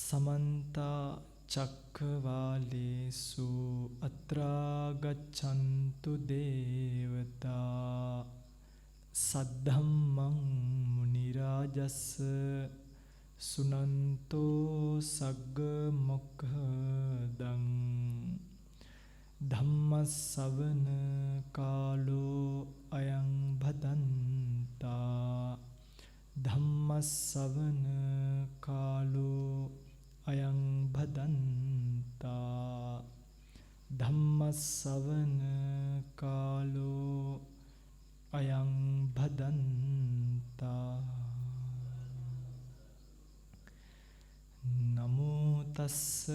समन्ता चक्रवालेषु अत्रा गच्छन्तु देवता सद्धम्मं मुनिराजस् सुनन्तो सग्गमुखदं धम्मसवන कालो अयं भदन्ता धम्मसवන कालो अयं भदन्ता धम्मसवන कालो अयं भदन्ता नमो तस्स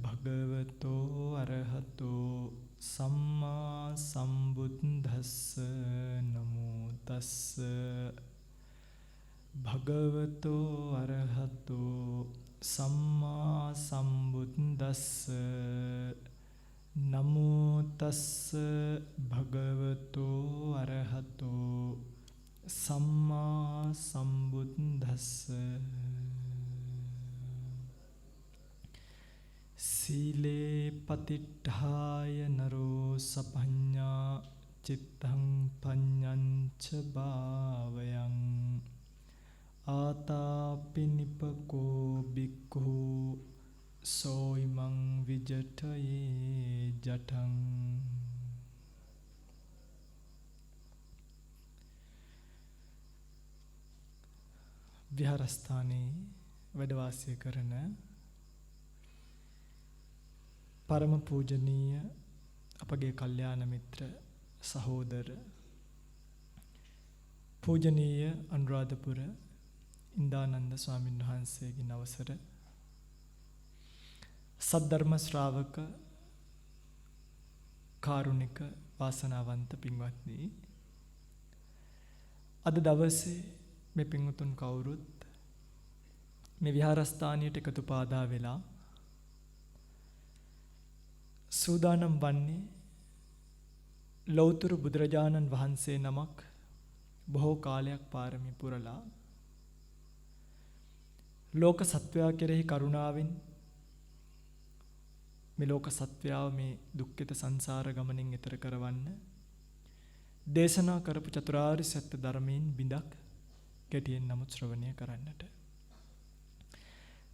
भगवतो अरहतो सम्मा सम्बुद्धस्स नमो तस्स भगवतो अरहतो सम्मा सम्बुद्धस्स नमो तस्स भगवतो अरहतो सम्मा सम्बुद्धस्स सीले पतिट्ठाय नरो सपञ्ञा चित्तं पञ्ञञ्च भावयं आतापि निपको भिक्खु सोइमं विजठये जठं විහාරස්ථානයේ වැඩ වාසය කරන परम पूजनीय අපගේ කල්යාණ මිත්‍ර සහෝදර पूजनीय අනුරාධපුර ඉන්දානන්ද ස්වාමීන් වහන්සේගේ අවසර සද්ධර්ම ශ්‍රාවක කාරුණික වාසනාවන්ත පින්වත්නි අද දවසේ මේ පින්වතුන් කවුරුත් මේ විහාරස්ථානයට එකතු පාදා වෙලා සූදානම් වන්නේ ලෞතර බුදුරජාණන් වහන්සේ නමක් බොහෝ කාලයක් පාරමී පුරලා ලෝක සත්වයා කෙරෙහි කරුණාවෙන් මේ ලෝක සත්වයාව මේ දුක්ඛිත සංසාර ගමනින් එතර කරවන්න දේශනා කරපු චතුරාර්ය සත්‍ය ධර්මයෙන් බිඳක් ගැටියෙන් නමුත් ශ්‍රවණය කරන්නට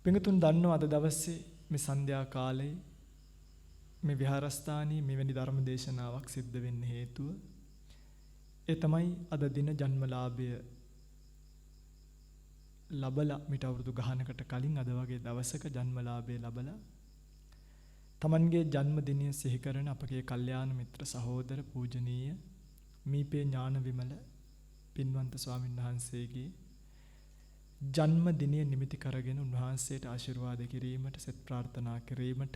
පින්තුන් දන්නව අද දවසේ මේ සන්ධ්‍යා කාලේ මේ විහාරස්ථානයේ මෙවැනි ධර්ම දේශනාවක් සිද්ධ වෙන්න හේතුව ඒ තමයි අද දින ජන්මලාභය ලබලා මිට අවුරුදු ගානකට කලින් අද වගේ දවසක ජන්මලාභය ලබලා තමන්ගේ ජන්මදිනය සිහි කරන අපගේ කල්යාණ මිත්‍ර සහෝදර පූජනීය මීපේ ඥාන විමල පින්වන්ත ස්වාමීන් වහන්සේගේ ජන්මදිනය නිමිති කරගෙන උන්වහන්සේට ආශිර්වාද කිරීමට සෙත් ප්‍රාර්ථනා කිරීමට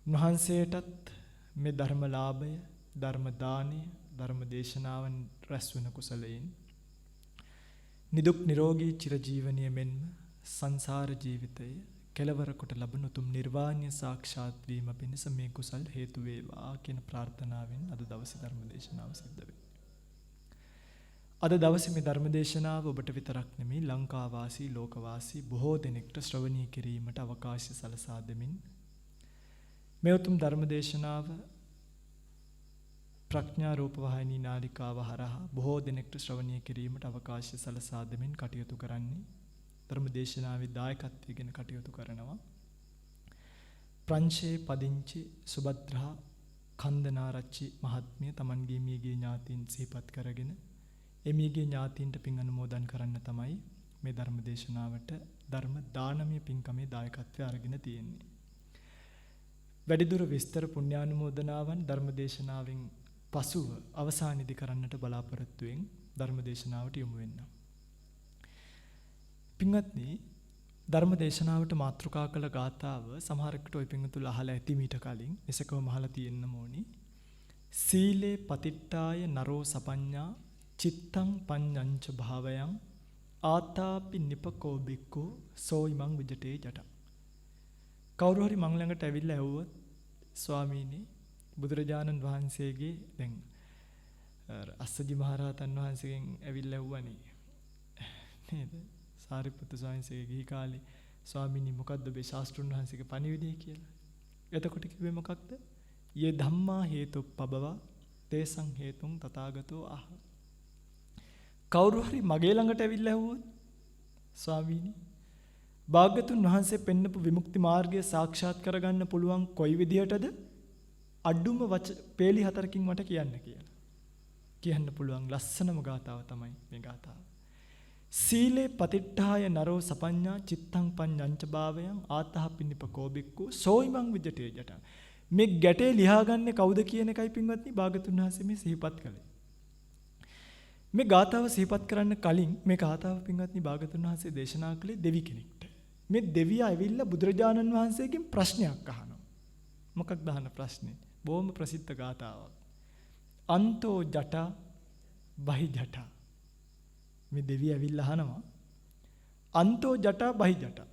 උන්වහන්සේටත් මේ ධර්මලාභය ධර්ම දානය ධර්ම දේශනාවන් රැස් වෙන කුසලයෙන් නිදුක් නිරෝගී චිරජීවනීය මෙන්ම සංසාර ජීවිතය කෙලවර කොට ලබන උතුම් නිර්වාණය සාක්ෂාත් වීම පිණිස මේ කුසල් හේතු වේවා කියන ප්‍රාර්ථනාවෙන් අද දවසේ ධර්ම දේශනාව සිද්ධ වෙනවා. අද දවසේ මේ ධර්ම දේශනාව ඔබට විතරක් නෙමෙයි ලංකා වාසී ලෝක වාසී බොහෝ දෙනෙක්ට ශ්‍රවණය කිරීමට අවකාශය සලසා දෙමින් මේ උතුම් ධර්ම දේශනාව ප්‍රඥා රූප වාහිනී නාලිකාව හරහා බොහෝ දෙනෙක්ට ශ්‍රවණය කිරීමට අවකාශය සලසා දෙමින් කටයුතු කරන්නේ ධර්ම දේශනාවේ දායකත්වයෙන් කටයුතු කරනවා ප්‍රංශේ පදිංචි සුබද්‍රා කන්දනාරච්චි මහත්මිය තමන්ගේ මියගේ ඥාතීන් සිහිපත් කරගෙන එමියගේ ඥාතීන්ට පින් අනුමෝදන් කරන්න තමයි මේ ධර්ම දේශනාවට ධර්ම දානමය පින්කමේ දායකත්වය අරගෙන තියෙන්නේ. වැඩිදුර විස්තර පුණ්‍යානුමෝදනාවන් ධර්ම දේශනාවෙන් පසුව අවසානයේදී කරන්නට බලාපොරොත්තු වෙන ධර්ම දේශනාවට යොමු වෙන්න. පින්වත්නි ධර්ම දේශනාවට මාතෘකා කළ ගාථාව සමහරකට ඔය පින්වතුන් අහලා ඇති මීට කලින් එසකවම අහලා තියෙන්න ඕනි. සීලේ පතිට්ඨාය නරෝ සපඤ්ඤා චිත්තං පඤ්ඤංච භාවයං ආතාපි නිපකෝ බික්කෝ සෝයිමං විජටේ ජට. කවුරු හරි මං ළඟට ඇවිල්ලා ඇහුවොත් ස්වාමීනි බුදුරජාණන් වහන්සේගේ දැන් අස්සජි මහරහතන් වහන්සේගෙන් ඇවිල්ලා ඇහුවනේ නේද? සාරිපුත්තු ස්වාමීන්ගේ ගිහි කාලේ ස්වාමීනි මොකද්ද මේ ශාස්ත්‍රුන් වහන්සේගේ පණිවිඩය කියලා. එතකොට කිව්වේ මොකක්ද? යේ ධම්මා හේතුප්පබව තේසං හේතුං තථාගතෝ ආහ. කවුරු හරි මගේ ළඟට ඇවිල්ලා ඇහුවොත් ස්වාමීනි භාග්‍යතුන් වහන්සේ පෙන්නපු විමුක්ති මාර්ගය සාක්ෂාත් කරගන්න පුළුවන් කොයි විදියටද? අඩුම පේලි 4කින් මට කියන්න කියලා. කියන්න පුළුවන් ලස්සනම ගාතාව තමයි මේ ගාතාව. සීලේ පතිට්ඨාය නරෝ සපඤ්ඤා චිත්තං පඤ්ඤංච භාවයන් ආතහපිනිප කෝබික්කු සෝයිමං විජටේ ජට. මේ ගැටේ ලියාගන්නේ කවුද කියන එකයි පින්වත්නි භාග්‍යතුන් වහන්සේ මේ සිහිපත් කළේ. මේ ගාතාව සිහිපත් කරන්න කලින් මේ ගාතාව පින්වත්නි භාග්‍යතුන් වහන්සේ දේශනා කළේ දෙවි කෙනෙක්ට. මේ දෙවියා ඇවිල්ලා බුදුරජාණන් වහන්සේගෙන් ප්‍රශ්නයක් අහනවා. මොකක්ද අහන ප්‍රශ්නේ? බොහොම ප්‍රසිද්ධ ගාතාවක්. අන්තෝ ජටා බහි ජටා. මේ දෙවියා ඇවිල්ලා අහනවා අන්තෝ ජටා බහි ජටා.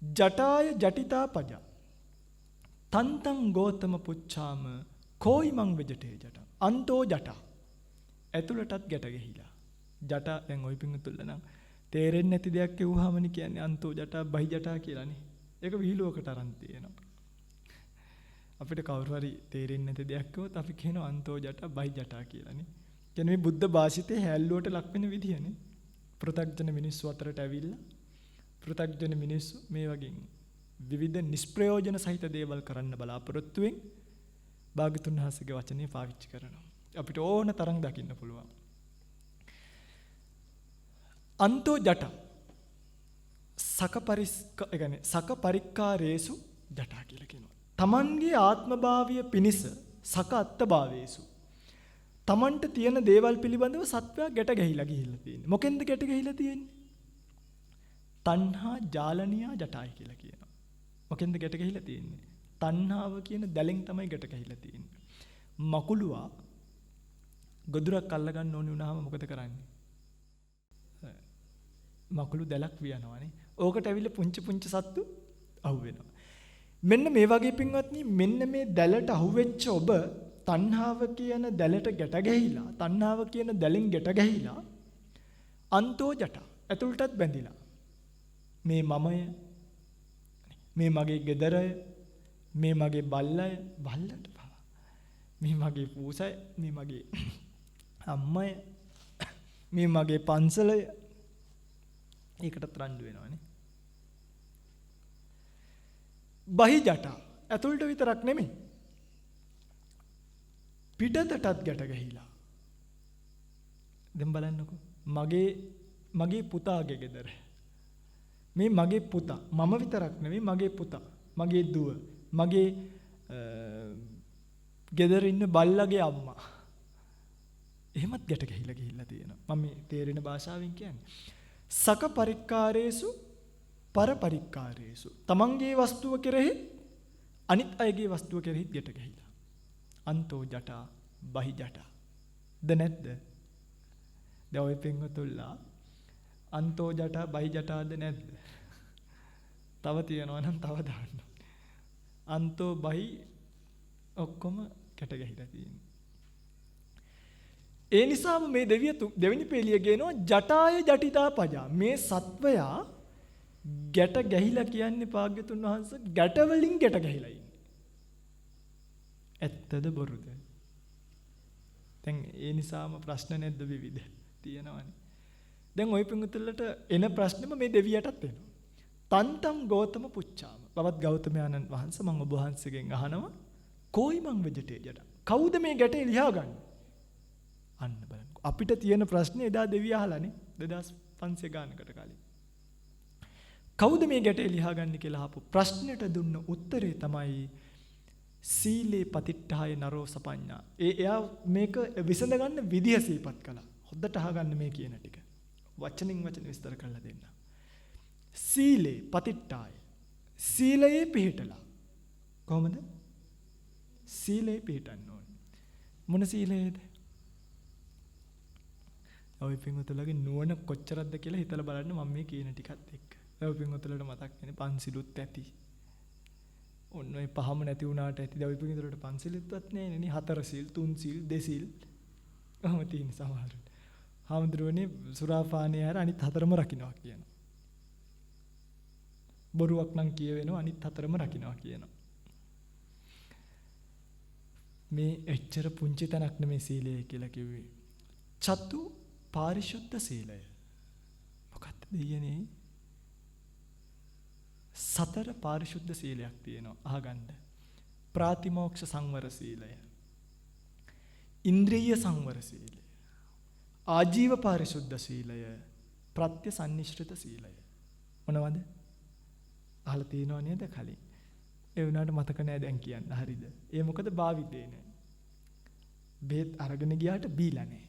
ජටාය ජටිතා පජ. තන්තං ගෝතම පුච්ඡාම කෝයිමං වෙජටේ ජට. අන්තෝ ජටා. ඇතුළටත් ගැට ගහිලා. ජටා දැන් ওই පිංගුතුල්ල නම් තේරෙන්නේ නැති දෙයක් කියුවාමනේ කියන්නේ අන්තෝ ජටා බහි ජටා කියලානේ. ඒක විහිළුවකට අරන් තියෙනවා. අපිට කවුරු හරි තේරෙන්නේ නැති දෙයක් කිව්වොත් අපි කියනවා අන්තෝ ජටා බහි ජටා කියලානේ. කියන්නේ මේ බුද්ධ භාෂිතේ හැල්ලුවට ලක් වෙන විදියනේ. පෘථග්ජන මිනිස්සු අතරට ඇවිල්ලා පෘථග්ජන මිනිස්සු මේ වගේ විවිධ නිෂ්ප්‍රයෝජන සහිත දේවල් කරන්න බලාපොරොත්තුෙන් භාග්‍යතුන් වහන්සේගේ වචනේ පාවිච්චි කරනවා. අපිට ඕන තරම් දකින්න පුළුවන්. අන්තෝ ජට සකපරික්කාරේසු ජටා කියලා කියනවා. තමන්ගේ ආත්මභාවය පිනිස සක අත්භාවේසු. තමන්ට තියෙන දේවල් පිළිබඳව සත්වයා ගැට ගැහිලා ගිහිල්ලා තියෙන්නේ. මොකෙන්ද ගැට ගැහිලා තියෙන්නේ? තණ්හා ජාලනියා ජටායි කියලා කියනවා. මොකෙන්ද ගැට ගැහිලා තියෙන්නේ? තණ්හාව කියන දැලෙන් තමයි ගැට ගැහිලා තියෙන්නේ. මකුලුවා ගොදුරක් අල්ල ගන්න ඕනි වුණාම මොකද කරන්නේ? මකුළු දැලක් වියනවානේ. ඕකට ඇවිල්ලා පුංචි පුංචි සත්තු අහුවෙනවා. මෙන්න මේ වගේ පින්වත්නි මෙන්න මේ දැලට අහුවෙච්ච ඔබ තණ්හාව කියන දැලට ගැට ගැහිලා තණ්හාව කියන දැලෙන් ගැට ගැහිලා අන්තෝ ජට ඇතුළටත් බැඳිලා මේ මමය මේ මගේ ගෙදරය මේ මගේ බල්ලය බල්ලට පවා මේ මගේ පූසය මේ මගේ අම්මය මේ මගේ පන්සලය ඒකටත් රණ්ඩු වෙනවනේ. බහි ජට ඇතුළට විතරක් නෙමෙයි පිටතටත් ගැට ගැහිලා. දැන් බලන්නකෝ මගේ පුතාගේ ගෙදර මේ මගේ පුතා මම විතරක් නෙමෙයි මගේ පුතා මගේ දුව මගේ ගෙදර ඉන්න බල්ලගේ අම්මා එහෙමත් ගැට ගැහිලා ගිහිල්ලා තියෙනවා. මම මේ තේරෙන භාෂාවෙන් කියන්නේ සක පරික්කාරේසු පර පරික්කාරේසු. තමන්ගේ වස්තුව කෙරෙහි අනිත් අයගේ වස්තුව කෙරෙහි ගැට ගැහිලා. අන්තෝ ජටා බහි ජටා. ද නැද්ද? දැන් ඔය පින්වතුල්ලා අන්තෝ ජටා බහි ජටාද නැද්ද? තව තියනවා නම් තව දාන්න. අන්තෝ බහි ඔක්කොම ගැට ගැහිලා තියෙනවා. ඒ නිසාම මේ දෙවෙනි පේලිය ගේනවා ජටාය ජටිතා පජා. මේ සත්වයා ගැට ගැහිලා කියන්නේ භාග්‍යතුන් වහන්සේ ගැට වලින් ගැට ගැහිලා ඉන්නේ. ඇත්තද බොරුද? දැන් ඒ නිසාම ප්‍රශ්න නැද්ද විවිධ තියෙනවනේ. දැන් ওই පිංගුතුල්ලට එන ප්‍රශ්නෙම මේ දෙවියටත් එනවා. තන්තම් ගෞතම පුච්චාම. බවත් ගෞතමයන්න් වහන්සේ මම ඔබ වහන්සේගෙන් අහනවා කොයි මං වෙජටේ ජට. කවුද මේ ගැටේ ලියාගන්නේ? අන්න බලන්න. අපිට තියෙන ප්‍රශ්නේ එදා දෙවියා අහලානේ 2500 ගානකට කලින්. කවුද මේ ගැටේ ලියාගන්නේ කියලා අහපු ප්‍රශ්නෙට දුන්න උත්තරේ තමයි සීලේ පතිට්ඨාය නරෝ සපඤ්ඤා. එයා මේක විසඳ ගන්න විදිය සිහිපත් කළා. හොද්දට අහගන්න මේ කියන ටික. වචනින් වචන විස්තර කරලා දෙන්න. සීලේ පතිට්ඨාය. සීලයේ පිහිටලා. කොහොමද? සීලේ පිහිටන්න ඕනේ. මොන සීලයේද? ඔය පින්වතුන්ලගේ නුවණ කොච්චරක්ද කියලා හිතලා බලන්න මම මේ කියන ටිකත් එක්ක. ඔය පින්වතුන්ලට මතක් වෙන්නේ පන්සිලුත් ඇති. ඔන්න ඔය පහම නැති වුණාට ඇති. දැන් ඔය පින්වතුන්ලට පන්සිලුත්වත් නැහැ නේ. 4 සීල්, 3 සීල්, 2 සීල්. ඔහොම තියෙන සමහරවිට. හාමුදුරුවනේ සුරාපානය හැර අනිත් 4ම රකින්නවා කියනවා. බොරුවක් නම් කියවෙනවා අනිත් හතරම රකින්නවා කියනවා. මේ එච්චර පුංචි තැනක් නෙමෙයි සීලය කියලා කිව්වේ. චතු පාරිශුද්ධ සීලය. මොකක්ද දෙයනේ? සතර පාරිශුද්ධ සීලයක් තියෙනවා. අහගන්න. ප්‍රාතිමෝක්ෂ සංවර සීලය. ඉන්ද්‍රිය සංවර සීලය. ආජීව පාරිශුද්ධ සීලය. ප්‍රත්‍ය සම්නිශ්චිත සීලය. මොනවද? අහලා තියෙනව නේද කලින්? ඒ වුණාට මතක නෑ දැන් කියන්න. හරිද? ඒ මොකද භාවිතේ නෑ. බෙහෙත් අරගෙන ගියාට බීලා නෑ.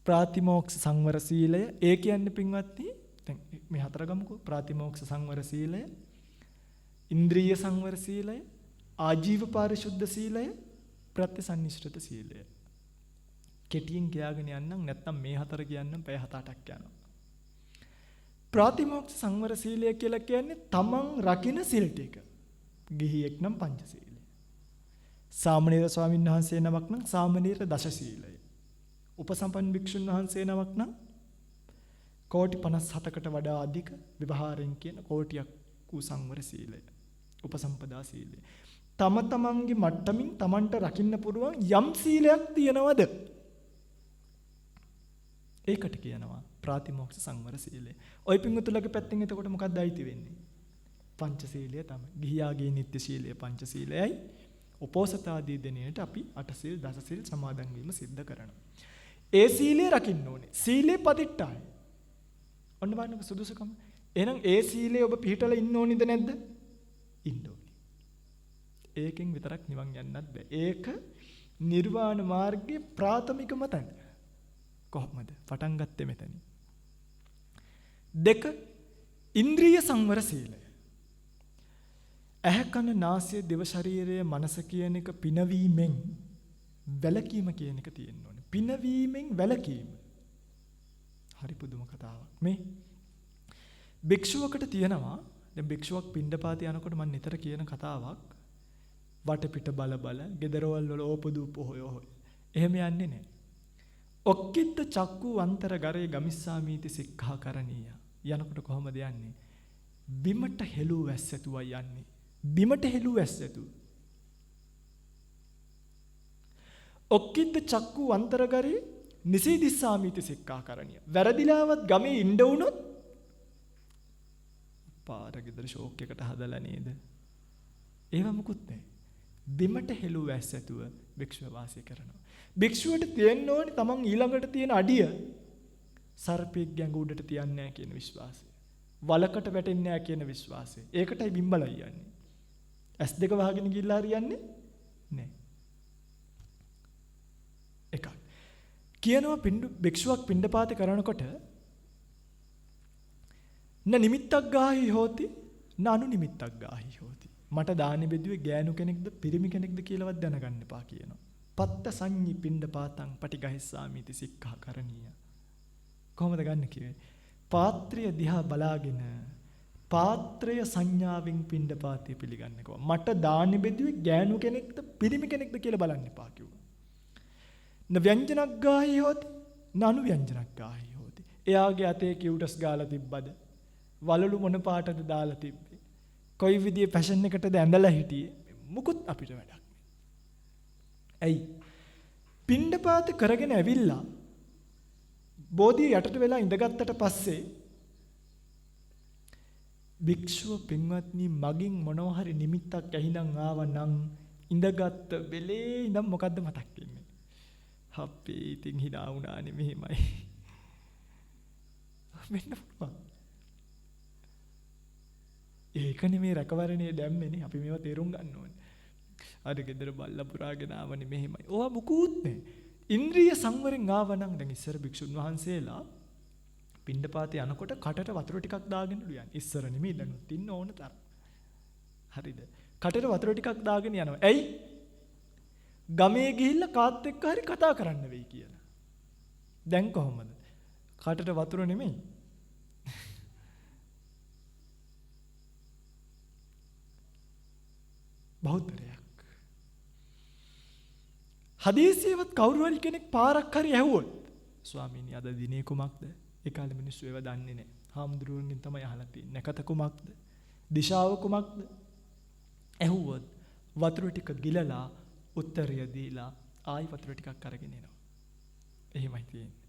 ප්‍රාතිමෝක්ෂ සංවර සීලය ඒ කියන්නේ පින්වත්නි දැන් මේ හතර ගමුකෝ. ප්‍රාතිමෝක්ෂ සංවර සීලය, ඉන්ද්‍රිය සංවර සීලය, ආජීව පාරිශුද්ධ සීලය, ප්‍රත්‍යසන්නිෂ්ඨිත සීලය. කෙටියෙන් කියාගෙන යන්නම් නැත්නම් මේ හතර කියන්නම් පැය 7-8ක් යනවා. ප්‍රාතිමෝක්ෂ සංවර සීලය කියලා කියන්නේ තමන් රකින්න සිල් ටික. ගිහියෙක් නම් පංචශීලය. සාමණේර ස්වාමීන් වහන්සේ නමක් නම් සාමණේර දශශීලය. උපසම්පන්න භික්ෂුන් වහන්සේ නමක් නම් කෝටි 57කට වඩා අධික විවහාරයෙන් කියන කෝටියක් වූ සංවර සීලය. උපසම්පදා සීලය. තම තමන්ගේ මට්ටමින් තමන්ට රකින්න පුළුවන් යම් සීලයක් තියනවද? ඒකට කියනවා ප්‍රාතිමෝක්ෂ සංවර සීලය. ඔය පිංගුතුලගේ පැත්තෙන් එතකොට මොකක්ද අයිති වෙන්නේ? පංචශීලය තමයි. ගිහියාගේ නිත්‍ය ශීලය පංචශීලයයි. උපෝසථාදී දිනේට අපි අටසිල් දසසිල් සමාදන් වීම සිද්ධ කරනවා. ඒ සීලය රකින්න ඕනේ. සීලේ පදිට්ඨාය. ඔන්න බලන්නකො සුදුසුකම. එහෙනම් ඒ සීලේ ඔබ පිළිටලා ඉන්න ඕනිද නැද්ද? ඉන්න ඕනේ. ඒකෙන් විතරක් නිවන් යන්නත් බෑ. ඒක නිර්වාණ මාර්ගයේ ප්‍රාථමිකම තැන. කොහොමද? පටන් ගත්තේ මෙතනින්. 2 ඉන්ද්‍රිය සංවර සීලය. ඇහැ කන නාසය දිව ශරීරය මනස කියන එක පිනවීමෙන් වැළකීම කියන එක තියෙන්න ඕනේ. පිනවීමෙන් වැළකීම. හරි පුදුම කතාවක්. මේ භික්ෂුවකට තියෙනවා දැන් භික්ෂුවක් පිණ්ඩපාතේ යනකොට මම නිතර කියන කතාවක් වටපිට බල බල ගෙදරවල වල ඕපදූප හොය හොය. එහෙම යන්නේ නැහැ. ඔක්කිට චක්කු අන්තර ගරේ ගමිස්සාමීති සික්ඛා කරණීය. යනකොට කොහමද යන්නේ? බිමට හෙළු වැස්සතුවා යන්නේ. බිමට හෙළු වැස්සතු. ඔක්කිට චක්කු අන්තර ගරේ නිසීදිස්සාමීති සික්ඛා කරණීය. වැරදිලාවත් ගමේ ඉන්න වුණොත් පාර ගෙදර ෂෝක් එකට හදලා නේද? ඒව මුකුත් නැහැ. බිමට හෙළු වැස්සතුව භික්ෂුව වාසය කරනවා. භික්ෂුවට තියෙන්න ඕනේ තමන් ඊළඟට තියෙන අඩිය සර්පෙක් ගැඟ උඩට තියන්නේ නැහැ කියන විශ්වාසය. වලකට වැටෙන්නේ නැහැ කියන විශ්වාසය. ඒකටයි බිම්බලයි යන්නේ. S2 වහගෙන ගිහිල්ලා හරියන්නේ නැහැ. එකක්. කියනවා භික්ෂුවක් පිණ්ඩපාතේ කරනකොට න නිමිත්තක් ගාහි හෝති න අනු නිමිත්තක් ගාහි හෝති. මට දානි බෙදුවේ ගෑනු කෙනෙක්ද පිරිමි කෙනෙක්ද කියලාවත් දැනගන්න එපා කියනවා. පත්ත සංඤි පිණ්ඩපාතං පටිඝහිස්සාමිති සික්ඛා කරණීය. කොහොමද ගන්න කිව්වේ? පාත්‍රය දිහා බලාගෙන පාත්‍රය සංඥාවෙන් පිණ්ඩපාතේ පිළිගන්න කිව්වා. මට දානි බෙදුවේ ගෑනු කෙනෙක්ද පිරිමි කෙනෙක්ද කියලා බලන්න එපා කිව්වා. න ව්‍යංජනක් ගාහි හෝති න අනු ව්‍යංජනක් ගාහි හෝති. එයාගේ අතේ කිව්ටස් ගාලා තිබ්බද? වලලු මොන පාටද දාලා තිබ්බේ? කොයි විදිහේ ෆැෂන් එකටද ඇඳලා හිටියේ? මුකුත් අපිට වැඩක් නෑ. ඇයි? පිණ්ඩපාත කරගෙන ඇවිල්ලා බෝධිය යටට වෙලා ඉඳගත්තට පස්සේ භික්ෂුව පින්වත්නි මගින් මොනවා හරි නිමිත්තක් ඇහිනම් ආවනම් ඉඳගත්ත වෙලේ ඉඳන් මොකද්ද මතක් වෙන්නේ? හප්පේ ඉතින් hina වුණානේ මෙහෙමයි. මෙන්න පුළුවන්. ඒකනේ මේ රැකවරණයේ දැම්මේනේ අපි මේවා තේරුම් ගන්න ඕනේ. අර ගෙදර බල්ලා පුරාගෙන ආවනේ මෙහෙමයි. ඕවා මුකුත් නෑ. ඉන්ද්‍රිය සංවරෙන් ආවනම් දැන් ඉස්සර භික්ෂුන් වහන්සේලා පිණ්ඩපාතේ යනකොට කටට වතුර ටිකක් දාගෙන යන්නේ. ඉස්සර නෙමෙයි දැනුත් ඉන්න ඕන තරම්. හරිද? කටට වතුර ටිකක් දාගෙන යනවා. ඇයි? ගමේ ගිහිල්ලා කාත් එක්ක හරි කතා කරන්න වෙයි කියලා. දැන් කොහොමද? කටට වතුර නෙමෙයි. බෞද්ධරයක්. හදීසියවත් කවුරු හරි කෙනෙක් පාරක් හරි ඇහුවොත් ස්වාමීනි අද දිනේ කුමක්ද? ඒ කාලේ මිනිස්සු ඒව දන්නේ නැහැ. හාමුදුරුවන්ගෙන් තමයි අහලා තියෙන්නේ. නැකත කුමක්ද? දිශාව කුමක්ද? ඇහුවොත් වතුර ටික ගිලලා උත්තරය දීලා ආයි වතුර ටිකක් අරගෙන එනවා. එහෙමයි තියෙන්නේ.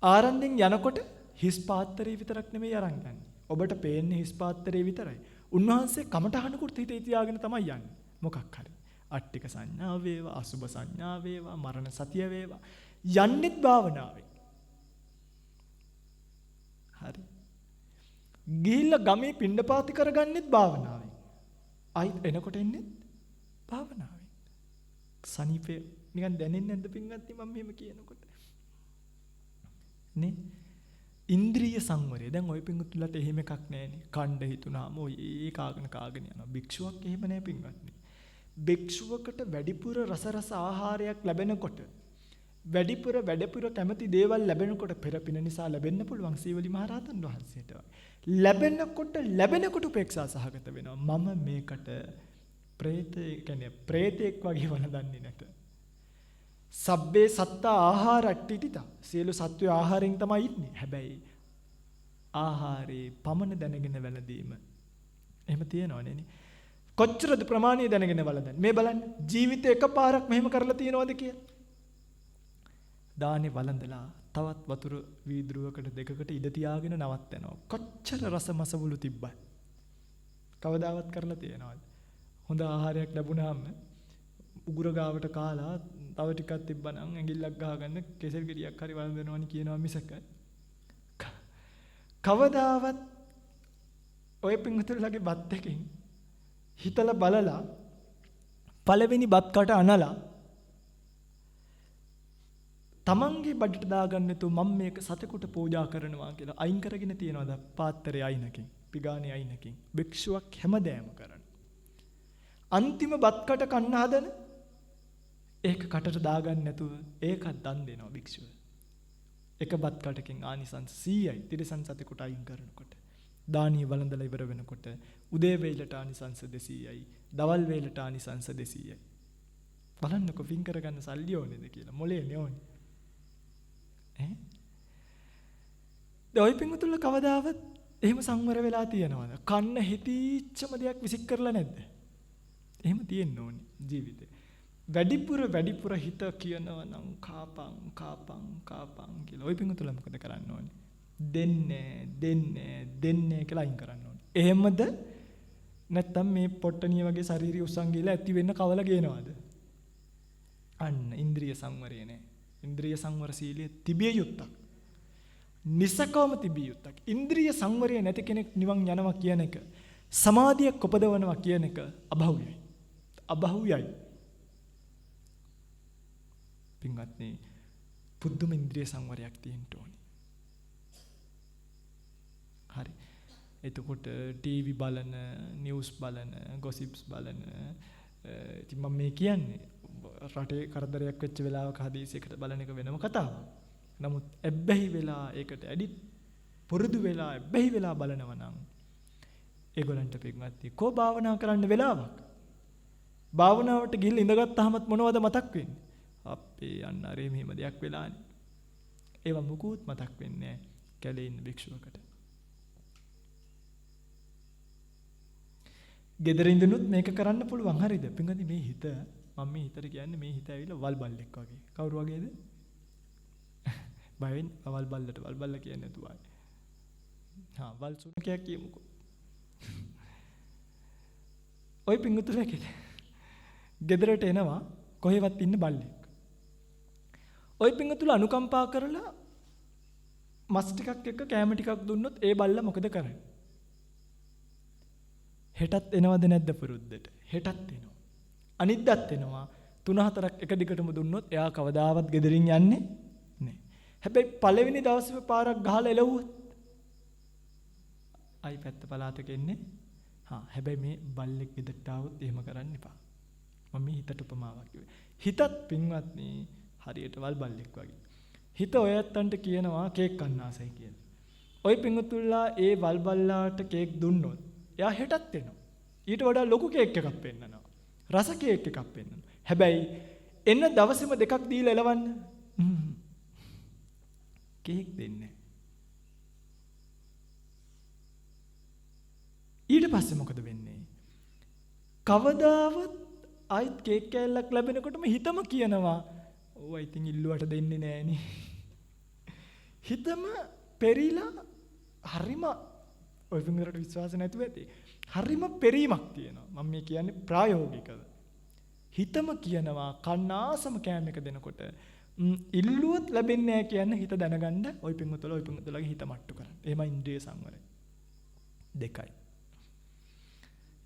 ආරන්දෙන් යනකොට හිස් පාත්‍රය විතරක් නෙමෙයි අරන් යන්නේ. ඔබට පේන්නේ හිස් පාත්‍රය විතරයි. උන්වහන්සේ කමටහනකුත් හිතේ තියාගෙන තමයි යන්නේ. මොකක් හරි. අට්ටික සංඥා වේවා, අසුභ සංඥා වේවා, මරණ සතිය වේවා. යන්නෙත් භාවනාවෙන්. හරි. ගිහිල්ලා ගමේ පිණ්ඩපාති කරගන්නෙත් භාවනාවෙන්. ආයිත් එනකොට එන්නේ භාවනාවෙන්. සනීපේ නිකන් දැනෙන්නේ නැද්ද පින්වත්නි මම මෙහෙම කියනකොට? නේ? ඉන්ද්‍රිය සංවරය. දැන් ওই පින්වත්තුලට එහෙම එකක් නැහැනේ. කණ්ඩ හිතුනාම ඔය කාගෙන යනවා. භික්ෂුවක් එහෙම නැහැ පින්වත්නි. භික්ෂුවකට වැඩිපුර රස ආහාරයක් ලැබෙනකොට වැඩිපුර කැමති දේවල් ලැබෙනකොට පෙරපින නිසා ලැබෙන්න පුළුවන් සීවලි මහරහතන් වහන්සේට. ලැබෙනකොට උපේක්ෂා සහගත වෙනවා. මම මේකට ප්‍රේතෙක් වගේ වළඳන්නේ නැත. සබ්බේ සත්තා ආහාරට්ටිටිතා. සියලු සත්වය ආහාරයෙන් තමයි ඉන්නේ. හැබැයි ආහාරේ පමණ දැනගෙන වැළඳීම. එහෙම තියනවනේ නේ. කොච්චරද ප්‍රමාණය දැනගෙන වළඳන්නේ. මේ බලන්න ජීවිතේ එකපාරක් මෙහෙම කරලා තියනවද කියලා. දානේ වළඳලා තවත් වතුර වීදුරුවකට දෙකකට ඉඳ තියාගෙන නවත්තනවා. කොච්චර රස මසවුලු තිබ්බත්. කවදාවත් කරලා තියනවද? හොඳ ආහාරයක් ලැබුණාම උගුර ගාවට කාලා තව ටිකක් තිබ්බනම් ඇඟිල්ලක් ගහගන්න කෙසෙල් ගෙඩියක් හරි වළඳනවනි කියනවා මිසක කවදාවත් ඔය පින්වතුන්ලගේ බත් එකකින් හිතලා බලලා පළවෙනි බත් කට අනලා තමන්ගේ බඩට දාගන්න තු මම මේක සතෙකුට පූජා කරනවා කියලා අයින් කරගෙන තියනවාද පාත්‍රයේ අයිනකින් පිගානේ අයිනකින් භික්ෂුවක් හැමදෑම කරන අන්තිම බත් කට කන්න හදන ඒක කටට දාගන්න නැතුව ඒකත් දන් දෙනවා භික්ෂුව. එක බත් කටකින් ආනිසංස 100යි තිරසන් සතෙකුට අයින් කරනකොට. දානීය වළඳලා ඉවර වෙනකොට උදේ වේලට ආනිසංස 200යි, දවල් වේලට ආනිසංස 200යි. බලන්නකො පින් කරගන්න සල්ලි ඕනේද කියලා. මොලේ නෙෝනේ. ඔය පින්වතුන්ලා කවදාවත් එහෙම සංවර වෙලා තියනවද? කන්න හිතීච්චම දෙයක් විසික් කරලා නැද්ද? එහෙම තියෙන්න ඕනේ ජීවිතේ. වැඩිපුර හිත කියනවා නම් කාපං කියලා. ඔය පින්වතුන්ලා මොකද කරන්න ඕනේ? දෙන්නේ කියලා අයින් කරන්න ඕනේ. එහෙමද? නැත්තම් මේ පොට්ටනිය වගේ ශාරීරික උස්සන් ගිහලා ඇති වෙන්න කවල ගේනවද? අන්න ඉන්ද්‍රිය සංවරය නෑ. ඉන්ද්‍රිය සංවර සීලය තිබිය යුත්තක්. නිසකවම තිබිය යුත්තක්. ඉන්ද්‍රිය සංවරය නැති කෙනෙක් නිවන් යනවා කියන එක, සමාධියක් උපදවනවා කියන එක අබහුවයි. පින්වත්නි, පුදුම ඉන්ද්‍රිය සංවරයක් තියෙන්න ඕනේ. හරි. එතකොට ටීවී බලන, නිවුස් බලන, ගොසිප්ස් බලන ඉතින් මම මේ කියන්නේ රටේ කරදරයක් වෙච්ච වෙලාවක හදිසියකට බලන එක වෙනම කතාවක්. නමුත් ඇබ්බැහි වෙලා ඒකට ඇඩිට් පුරුදු වෙලා ඇබ්බැහි වෙලා බලනවා නම් ඒගොල්ලන්ට පිටමැත්තේ කෝ භාවනා කරන්න වෙලාවක්. භාවනාවට ගිහින් ඉඳගත්තාමත් මොනවද මතක් වෙන්නේ? අපේ අන්න අරේ මෙහෙම දෙයක් වෙලානේ. ඒව මුකුත් මතක් වෙන්නේ නැහැ කැලේ ඉන්න භික්ෂුවකට. ගෙදර ඉඳනුත් මේක කරන්න පුළුවන් හරිද? පින්වත්නි මේ හිත මම මේ හිතට කියන්නේ මේ හිත ඇවිල්ලා වල් බල්ලෙක් වගේ. කවුරු වගේද? බයෙන් වල් බල්ල කියන්නේ නැතුව ආයි. වල් සුනකයක් කියමුකෝ. ඔය පින්වතුන්ලා ගෙදරට එනවා කොහෙවත් ඉන්න බල්ලෙක්. ඔය පින්වතුන්ලා අනුකම්පා කරලා මස් ටිකක් එක්ක කෑම ටිකක් දුන්නොත් ඒ බල්ලා මොකද කරන්නේ? හෙටත් එනවද නැද්ද පුරුද්දට? හෙටත් එනවා. අනිද්දාත් එනවා. 3-4ක් එක දිගටම දුන්නොත් එයා කවදාවත් ගෙදරින් යන්නේ නැහැ. හැබැයි පළවෙනි දවසේ පාරක් ගහලා එළවුවොත් ආයි පැත්ත පළාතක එන්නේ. හැබැයි මේ බල්ලෙක් ගෙදරට ආවොත් එහෙම කරන්න එපා. මම මේ හිතට උපමාවක් කිව්වේ. හිතත් පින්වත්නි හරියට වල් බල්ලෙක් වගේ. හිත ඔයත්තන්ට කියනවා කේක් කන්න ආසයි කියලා. ඔය පින්වතුන්ලා ඒ වල් බල්ලාට කේක් දුන්නොත් එයා හෙටත් එනවා. ඊට වඩා ලොකු කේක් එකක් පෙන්නනවා. රස කේක් එකක් පෙන්නනවා. හැබැයි එන්න දවසෙම දෙකක් දීලා එලවන්න. කේක් දෙන්නේ. ඊට ඊට පස්සේ මොකද වෙන්නේ? කවදාවත් ආයිත් කේක් කෑල්ලක් ලැබෙනකොටම හිතම කියනවා "ඔව් ඉතින් ඉල්ලුවට දෙන්නේ නෑනේ." හිතම පෙරිලා හරිම ඔය පින්වලට විශ්වාස නැතුව ඇති. හරිම පෙරීමක් තියෙනවා. මම මේ කියන්නේ ප්‍රායෝගිකව. හිතම කියනවා කන්නාසම කෑම එක දෙනකොට ඉල්ලුවත් ලැබෙන්නේ නැහැ කියන්නේ හිත දැනගන්න ඔය පින්වතුලගේ හිත මට්ටු කරන්න. එහෙමයි ඉන්ද්‍රිය සංවරය. දෙකයි.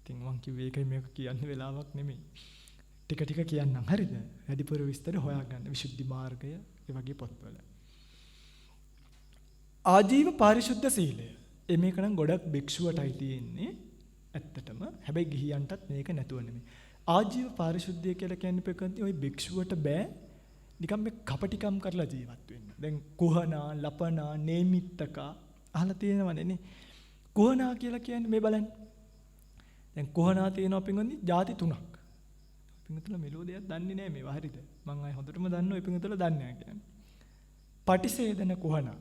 ඉතින් මං කිව්වේ ඒකයි මේක කියන්න වෙලාවක් නෙමෙයි. ටික ටික කියන්නම් හරිද? වැඩිපුර විස්තර හොයාගන්න විසුද්ධි මාර්ගය ඒ වගේ පොත්වල. ආජීව පාරිශුද්ධ සීලය. මේක නම් ගොඩක් භික්ෂුවටයි තියෙන්නේ. ඇත්තටම. හැබැයි ගිහියන්ටත් මේක නැතුව නෙමෙයි. ආජීව පාරිශුද්ධිය කියලා කියන්නේ පෙකන්ති ওই භික්ෂුවට බෑ නිකම් මේ කපටිකම් කරලා ජීවත් වෙන්න. දැන් කුහනා, ලපනා, නේමිත්තකා අහලා තියෙනවනේ නේ. කුහනා කියලා කියන්නේ මේ බලන්න. දැන් කුහනා තියෙනවා පින්වන්දි ಜಾති තුනක්. පින්වතුල මෙලෝ දෙයක් දන්නේ නැහැ මේවා හරිද? මං අය හොඳටම දන්නවා ඒ පින්වතුල දන්නේ නැහැ කියන්නේ. පටිසේදන කුහනා.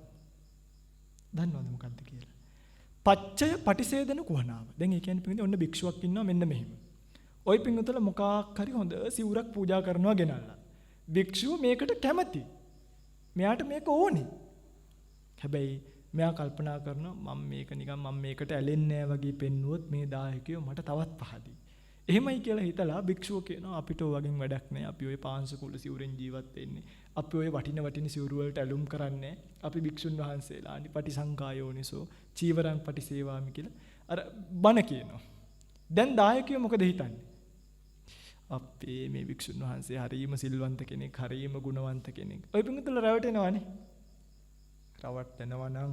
දන්නවද මොකක්ද කියලා? පච්චය පටිසේදන කුහනාව. දැන් ඒ කියන්නේ පින්වන්දි ඔන්න භික්ෂුවක් ඉන්නවා මෙන්න මෙහෙම. ওই පින්වතුල මොකක් හරි හොඳ සිවුරක් පූජා කරනවා ගෙනල්ලා. භික්ෂුව මේකට කැමති. මෙයාට මේක ඕනේ. හැබැයි මෙයා කල්පනා කරනවා මම මේකට ඇලෙන්නේ නැහැ වගේ පෙන්නුවොත් මේ දායකයෝ මට තවත් පහදී. එහෙමයි කියලා හිතලා භික්ෂුව කියනවා අපිට ඔය වගේ වැඩක් නැහැ. අපි ඔය පාංශකුල සිවුරෙන් ජීවත් වෙන්නේ. අපි ඔය වටින සිවුරු වලට ඇලුම් කරන්නේ. අපි භික්ෂුන් වහන්සේලා අනිපටිසංකායෝනිසෝ චීවරං පටිසේවාමි කියලා අර බණ කියනවා. දැන් දායකයෝ මොකද හිතන්නේ? අපේ මේ වික්ෂුන් වහන්සේ හරීම සිල්වන්ත කෙනෙක්, හරීම ගුණවන්ත කෙනෙක්. ඔය පින්තුල රැවටෙනවානේ. රවට්ටනවා නම්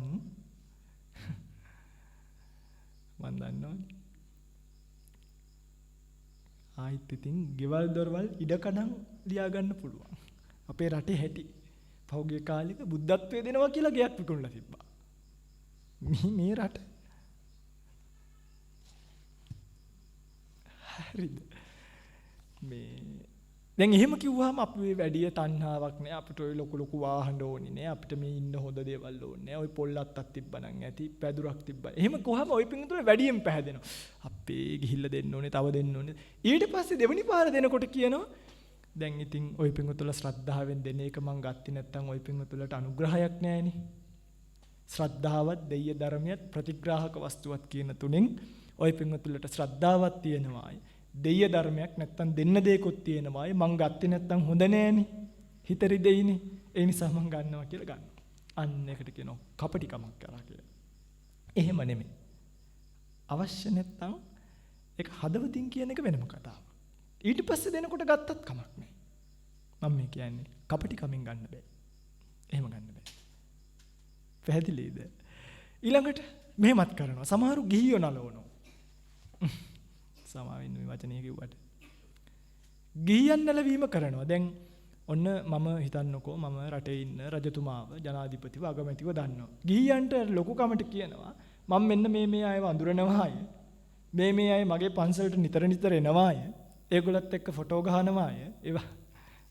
මන් දන්නවනේ. ආයිත් ඉතින් ගෙවල් දොරවල් ඉඩකඩම් ලියා ගන්න පුළුවන්. අපේ රටේ හැටි. පහුගිය කාලෙක බුද්ධත්වයේ දෙනවා කියලා ගයක් විකුණලා තිබ්බා. මේ රට. හරිද? දැන් එහෙම කිව්වහම අපි වැඩි තණ්හාවක් නෑ අපිට ඔය ලොකු වාහන ඕනේ නෑ අපිට මේ ඉන්න හොඳ දේවල් ඕනේ නෑ ඔය පොල්ලත්තක් තිබ්බනම් ඇති පැදුරක් තිබ්බා එහෙම කොහම ඔය පිංගුතුල වැඩියෙන් පැහැදෙනවා අපේ ගිහිල්ලා දෙන්න ඕනේ තව දෙන්න ඕනේ ඊට පස්සේ දෙවෙනි පාර දෙනකොට කියනවා දැන් ඉතින් ඔය පිංගුතුල ශ්‍රද්ධාවෙන් දෙන එක මං ගත්තේ නැත්තම් ඔය පිංගුතුලට අනුග්‍රහයක් නෑනේ ශ්‍රද්ධාවත් දෙය ධර්මයක් ප්‍රතිග්‍රාහක වස්තුවක් කියන තුනෙන් ඔය පිංගුතුලට ශ්‍රද්ධාවක් තියෙනවායි දෙය ධර්මයක් නැත්තම් දෙන්න දෙයක්වත් තියෙනවායි මං ගත්තේ නැත්තම් හොඳ නෑනේ හිත රිදෙයිනේ ඒ නිසා මං ගන්නවා කියලා ගන්නවා අන්න ඒකට කියනවා කපටිකමක් කරා කියලා එහෙම නෙමෙයි අවශ්‍ය නැත්තම් ඒක හදවතින් කියන එක වෙනම කතාවක් ඊට පස්සේ දෙනකොට ගත්තත් කමක් නෑ මම මේ කියන්නේ කපටිකමින් ගන්න බෑ එහෙම ගන්න බෑ පැහැදිලිද ඊළඟට මෙහෙමත් කරනවා සමහරු ගිහියෝ නලවනවා සමාවෙන්න මේ වචනේ කිව්වට ගිහියන් නැලවීම කරනවා දැන් ඔන්න මම හිතන්නකෝ මම රටේ ඉන්න රජතුමාව ජනාධිපතිව අගමැතිව දන්නවා ගිහියන්ට ලොකු කමට කියනවා මම මෙන්න මේ අයව අඳුරනවාය මේ අය මගේ පන්සලට නිතර එනවාය ඒගොල්ලත් එක්ක ෆොටෝ ගහනවාය ඒවා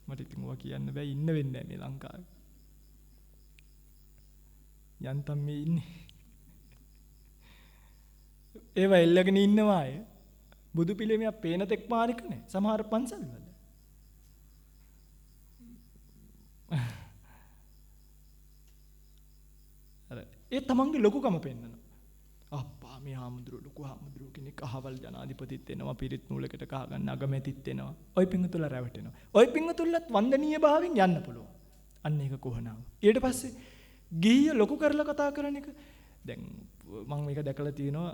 මට ඉතින් ඔවා කියන්න බෑ ඉන්න වෙන්නේ නැහැ මේ ලංකාවේ යන්තම් මේ ඉන්නේ ඒවා එල්ලගෙන ඉන්නවාය බුදු පිළිමයක් පේන තෙක් මානික නේ සමහර පන්සල් වල අර ඒ තමන්ගේ ලොකුකම පෙන්නනවා අප්පා මේ හාමුදුරුවෝ ලොකු හාමුදුරුවෝ කෙනෙක් අහවල් ජනාධිපතිත් වෙනවා පිරිත් නූලකට කහ ගන්න අගමැතිත් වෙනවා ওই පිංගුතුල රැවටෙනවා ওই පිංගුතුලත් වන්දනීය භාවයෙන් යන්න පුළුවන් අන්න ඒක කොහොනාව ඊට පස්සේ ගිහිය ලොකු කරලා කතා කරන එක දැන් මම මේක දැකලා තියෙනවා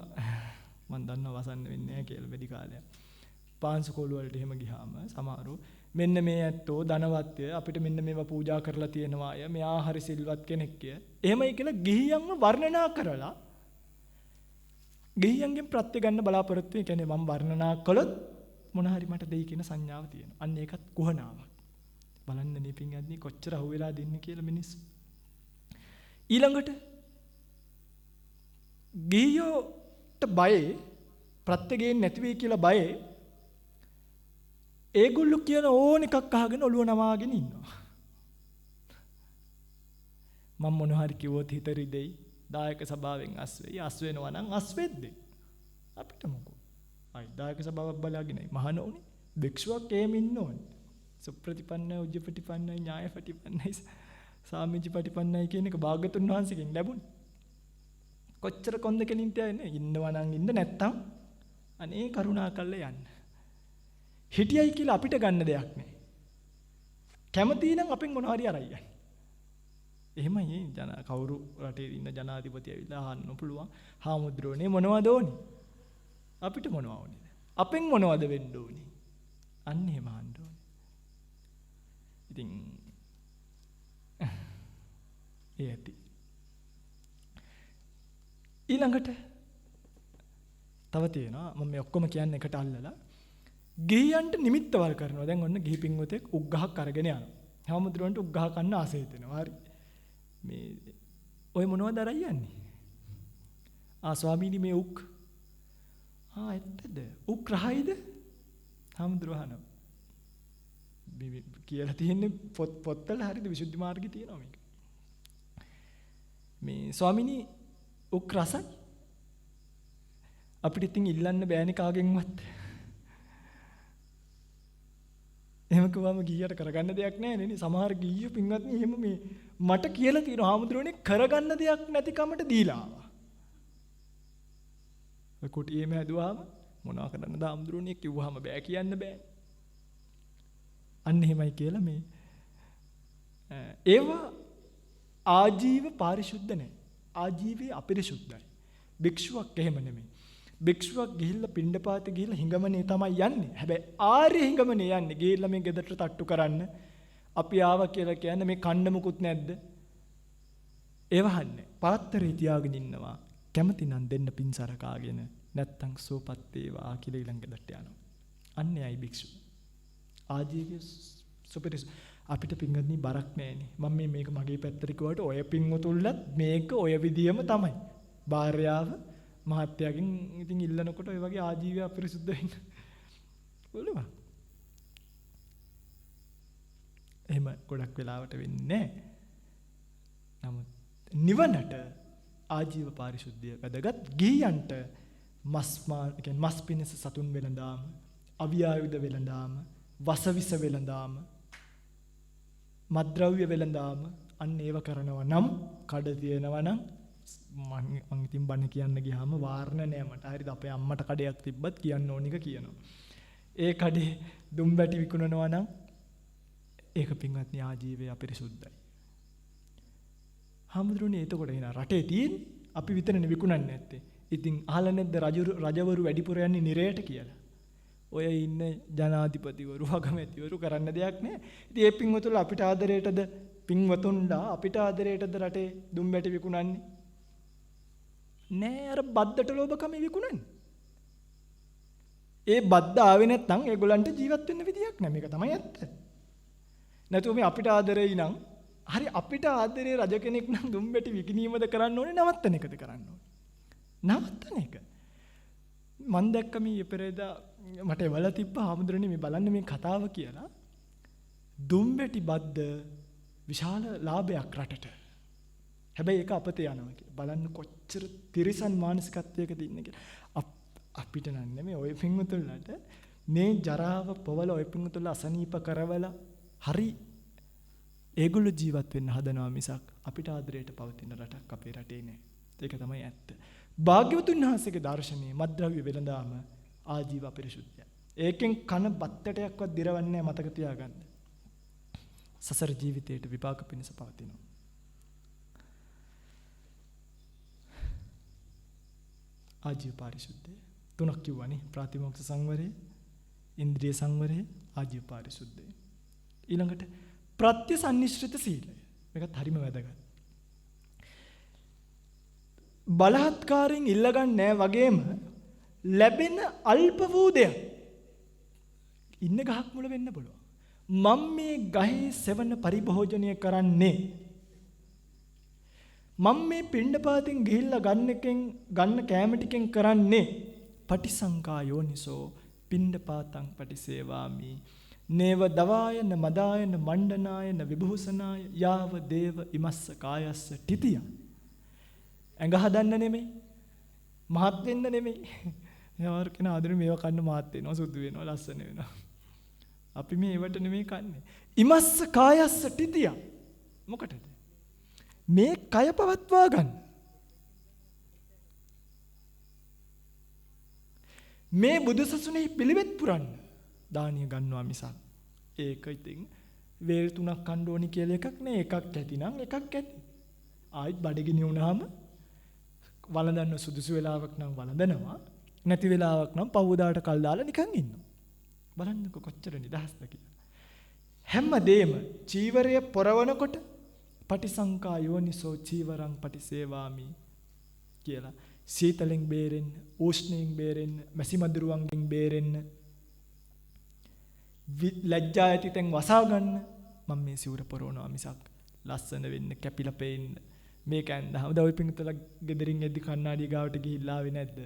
මම දන්නවා වසන්න වෙන්නේ නැහැ කියලා වැඩි කාලයක්. පාංශකෝල වලට එහෙම ගියාම සමහරව මෙන්න මේ ඇත්තෝ ධනවත්ය අපිට මෙන්න මේවා පූජා කරලා තියෙනවා අය මෙයා හරි සිල්වත් කෙනෙක් කිය. එහෙමයි කියලා ගිහියන්ව වර්ණනා කරලා ගිහියන්ගෙන් ප්‍රත්‍ය ගන්න බලාපොරොත්තු වෙන කියන්නේ මම වර්ණනා කළොත් මොන හරි මට දෙයි කියන සංඥාව තියෙනවා. අන්න ඒකත් කුහනාවක්. බලන්න නිපින් යද්දී කොච්චර අහුවෙලා දෙන්නේ කියලා මිනිස්සු. ඊළඟට ගිහියෝට බයේ ප්‍රත්‍යයෙන් නැති වෙයි කියලා බයේ ඒගොල්ලෝ කියන ඕන එකක් අහගෙන ඔළුව නමාගෙන ඉන්නවා මම මොන හරි කිව්වොත් හිත රිදෙයි දායක සභාවෙන් අස් වෙයි අස් වෙනවා නම් අස් වෙද්දී අපිට මොකෝ. දායක සභාවක් බලාගෙන මහාන උනේ. භික්ෂුවක් එහෙම ඉන්න ඕනේ. සුප්‍රතිපන්නයි, උජ්ජපටිපන්නයි, ඥායපටිපන්නයි, සාමිජ්ජපටිපන්නයි කියන එක භාග්‍යතුන් වහන්සේගෙන් ලැබුණේ. කොච්චර කොන්ද කෙලින් තියන්නේ ඉන්නවා නම් ඉන්න නැත්තම් අනේ කරුණා කළා යන්න. හිටියයි කියලා අපිට ගන්න දෙයක් නැහැ. කැමති නම් අපෙන් මොනවා හරි අරයි යන්න. එහෙමයි කවුරු රටේ ඉන්න ජනාධිපති ඇවිල්ලා අහන්න පුළුවන්. හාමුදුරුවනේ මොනවද ඕනේ? අපිට මොනවා ඕනේද? අපෙන් මොනවද වෙන්න ඕනේ? අන්න එහෙම අහන්න ඕනේ. ඉතින් ඒ ඇති. ඊළඟට තව තියෙනවා මම මේ ඔක්කොම කියන්නේ එකට අල්ලලා ගිහියන්ට නිමිත්තවල් කරනවා. දැන් ඔන්න ගිහි පින්වතෙක් උග්ගහක් අරගෙන යනවා. හාමුදුරුවන්ට උග්ගහ කන්න ආසෙ හිතෙනවා. හරි. මේ ඔය මොනවද අරයි යන්නේ? ස්වාමීනි මේ උක්. ඇත්තද? උක් රහයිද? හාමුදුරුවහනවා. කියලා තියෙන්නේ පොත්වල හරිද විසුද්ධි මාර්ගයේ තියෙනවා මේක. මේ ස්වාමීනි උක් රසයි. අපිට ඉතින් ඉල්ලන්න බෑනේ කාගෙන්වත්. එහෙම කිව්වම ගිහියට කරගන්න දෙයක් නැහැ නේ. සමහර ගිහියෝ පින්වත්නි එහෙම මේ මට කියලා තියෙනවා හාමුදුරුවනේ කරගන්න දෙයක් නැති කමට දීලා ආවා. ඔය කුටියේම හැදුවාම මොනවා කරන්නද හාමුදුරුවනේ කිව්වහම බෑ කියන්න බෑ. අන්න එහෙමයි කියලා මේ ඒවා ආජීව පාරිශුද්ධ නැහැ. ආජීවයේ අපිරිශුද්ධයි. භික්ෂුවක් එහෙම නෙමෙයි. භික්ෂුවක් ගිහිල්ලා පිණ්ඩපාතේ ගිහිල්ලා හිඟමනේ තමයි යන්නේ. හැබැයි ආර්ය හිඟමනේ යන්නේ. ගිහිල්ලා මේ ගෙදරට තට්ටු කරන්න. අපි ආවා කියලා කියන්නේ මේ කන්න මුකුත් නැද්ද? ඒවහන්නේ. පාත්‍රේ තියාගෙන ඉන්නවා. කැමති නම් දෙන්න පින්සර කාගෙන නැත්තම් සෝපත් වේවා කියලා ඊළඟ ගෙදරට යනවා. අන්නේයි භික්ෂු. ආජීවයේ සුපිරිස අපිට පින්ගත්නි බරක් නැහැනේ. මම මේක මගේ පැත්තට කිව්වට ඔය පින්වතුල්ලත් මේක ඔය විදියම තමයි. භාර්යාව මහත්යාගෙන් ඉතින් ඉල්ලනකොට ඔය වගේ ආජීවය අපිරිසුද්ධ වෙන්න පුළුවන්. එහෙම ගොඩක් වෙලාවට වෙන්නේ නැහැ. නමුත් නිවනට ආජීව පාරිශුද්ධිය වැදගත්. ගිහියන්ට මස් පිණිස සතුන් වෙළඳාම, අවියායුධ වෙළඳාම, වසවිස වෙළඳාම, මත්ද්‍රව්‍ය වෙළඳාම අන්න ඒව කරනවා නම් කඩ තියෙනවා නම් මං ඉතින් බණ කියන්න ගියාම වාරණ නෑ මට. හරිද? අපේ අම්මට කඩයක් තිබ්බත් කියන්න ඕන එක කියනවා. ඒ කඩේ දුම් බැටි විකුණනවා නම් ඒක පින්වත්නි ආජීවය අපිරිසුද්ධයි. හාමුදුරනේ එතකොට එන රටේ තියෙන අපි විතරනේ විකුණන්නේ නැත්තේ. ඉතින් අහලා නැද්ද රජවරු වැඩිපුර යන්නේ නිරයට කියලා? ඔය ඉන්න ජනාධිපතිවරු අගමැතිවරු කරන්න දෙයක් නෑ. ඉතින් ඒ පින්වතුන් අපිට ආදරයටද පින්වතුන්ලා අපිට ආදරයටද රටේ දුම් බැටි විකුණන්නේ? නෑ අර බද්දට ලෝභකම විකුණන්නේ. ඒ බද්ද ආවේ නැත්නම් ඒගොල්ලන්ට ජීවත් වෙන්න විදියක් නෑ. මේක තමයි ඇත්ත. නැතුව මේ අපිට ආදරෙයි නම් හරි අපිට ආදරේ රජ කෙනෙක් නම් දුම් බැටි විකිණීමද කරන්න ඕනේ නවත්තන එකද කරන්න ඕනේ? නවත්තන එක. මම දැක්ක මේ පෙරේදා මට එවල තිබ්බ හාමුදුරනේ මේ බලන්න මේ කතාව කියලා. දුම් බැටි බද්ද විශාල ලාභයක් රටට. හැබැයි ඒක අපතේ යනවා කියලා. බලන්න කොච්චර තිරිසන් මානසිකත්වයකද ඉන්නේ කියලා. අපිට නම් නෙමෙයි ඔය පින්වතුන්ලට මේ ජරාව පොවල ඔය පින්වතුන්ල අසනීප කරවලා හරි ඒගොල්ලෝ ජීවත් වෙන්න හදනවා මිසක් අපිට ආදරයට පවතින රටක් අපේ රටේ නෑ. ඒක තමයි ඇත්ත. භාග්‍යවතුන් වහන්සේගේ දර්ශනයේ මද්ද්‍රව්‍ය වෙළඳාම ආජීව අපිරිසුද්ධය. ඒකෙන් කන බත්තටයක්වත් දිරවන්නේ මතක තියාගන්න. සසර ජීවිතයට විපාක පිණිස පවතිනවා. ආජීව පාරිශුද්ධය. තුනක් කිව්වනේ. ප්‍රාතිමෝක්ෂ සංවරය, ඉන්ද්‍රිය සංවරය, ආජීව පාරිශුද්ධය. ඊළඟට ප්‍රත්‍යසන්නිශ්චිත සීලය. මේකත් හරිම වැදගත්. බලහත්කාරයෙන් ඉල්ලගන්නේ නැහැ වගේම ලැබෙන අල්ප වූ දෙයක් ඉන්න ගහක් මුල වෙන්න පුළුවන්. මම මේ ගහේ සෙවන පරිභෝජනය කරන්නේ. මම මේ පිණ්ඩපාතෙන් ගිහිල්ලා ගන්න කෑම ටිකෙන් කරන්නේ පටිසංකා යෝනිසෝ පිණ්ඩපාතං පටිසේවාමි. නේව දවායන මදායන මණ්ඩනායන විභූෂනාය යාව දේව ඉමස්ස කායස්ස තිතිය. ඇඟ හදන්න නෙමෙයි, මහත් වෙන්න නෙමෙයි, යාර කෙන ආදරේ මේවා කන්න මාත් වෙනවා සුදු වෙනවා ලස්සන වෙනවා. අපි මේ ඒවට නෙමෙයි කන්නේ. ඉමස්ස කායස්ස තිතිය. මොකටද? මේ කය පවත්වා ගන්න. මේ බුදුසසුනේ පිළිවෙත් පුරන්න දානිය ගන්නවා මිසක්. ඒක ඉතින් වේල් 3ක් කන්න ඕනි කියලා එකක් නේ. එකක් ඇති නම් එකක් ඇති. ආයිත් බඩගිනි වුණාම වළඳන්න සුදුසු වෙලාවක් නම් වළඳනවා. නැති වෙලාවක් නම් පවුදාට කල් දාලා නිකන් ඉන්නවා. බලන්නකො කොච්චර නිදහස්ද කියලා. හැමදේම චීවරය පොරවනකොට පටිසංකා යෝනිසෝ චීවරං පටිසේවාමි කියලා. සීතලෙන් බේරෙන්න, උෂ්ණයෙන් බේරෙන්න, මැසි මදුරුවන්ගෙන් බේරෙන්න, ලැජ්ජා ඇතිතෙන් වසා ගන්න මම මේ සිවුර පොරවනවා මිසක් ලස්සන වෙන්න, කැපිලා පේන්න මේක ඇඳහම දවල් පිටුතල ගෙදරින් එද්දි කණ්ණාඩිය ගාවට ගිහිල්ලා ආවේ නැද්ද?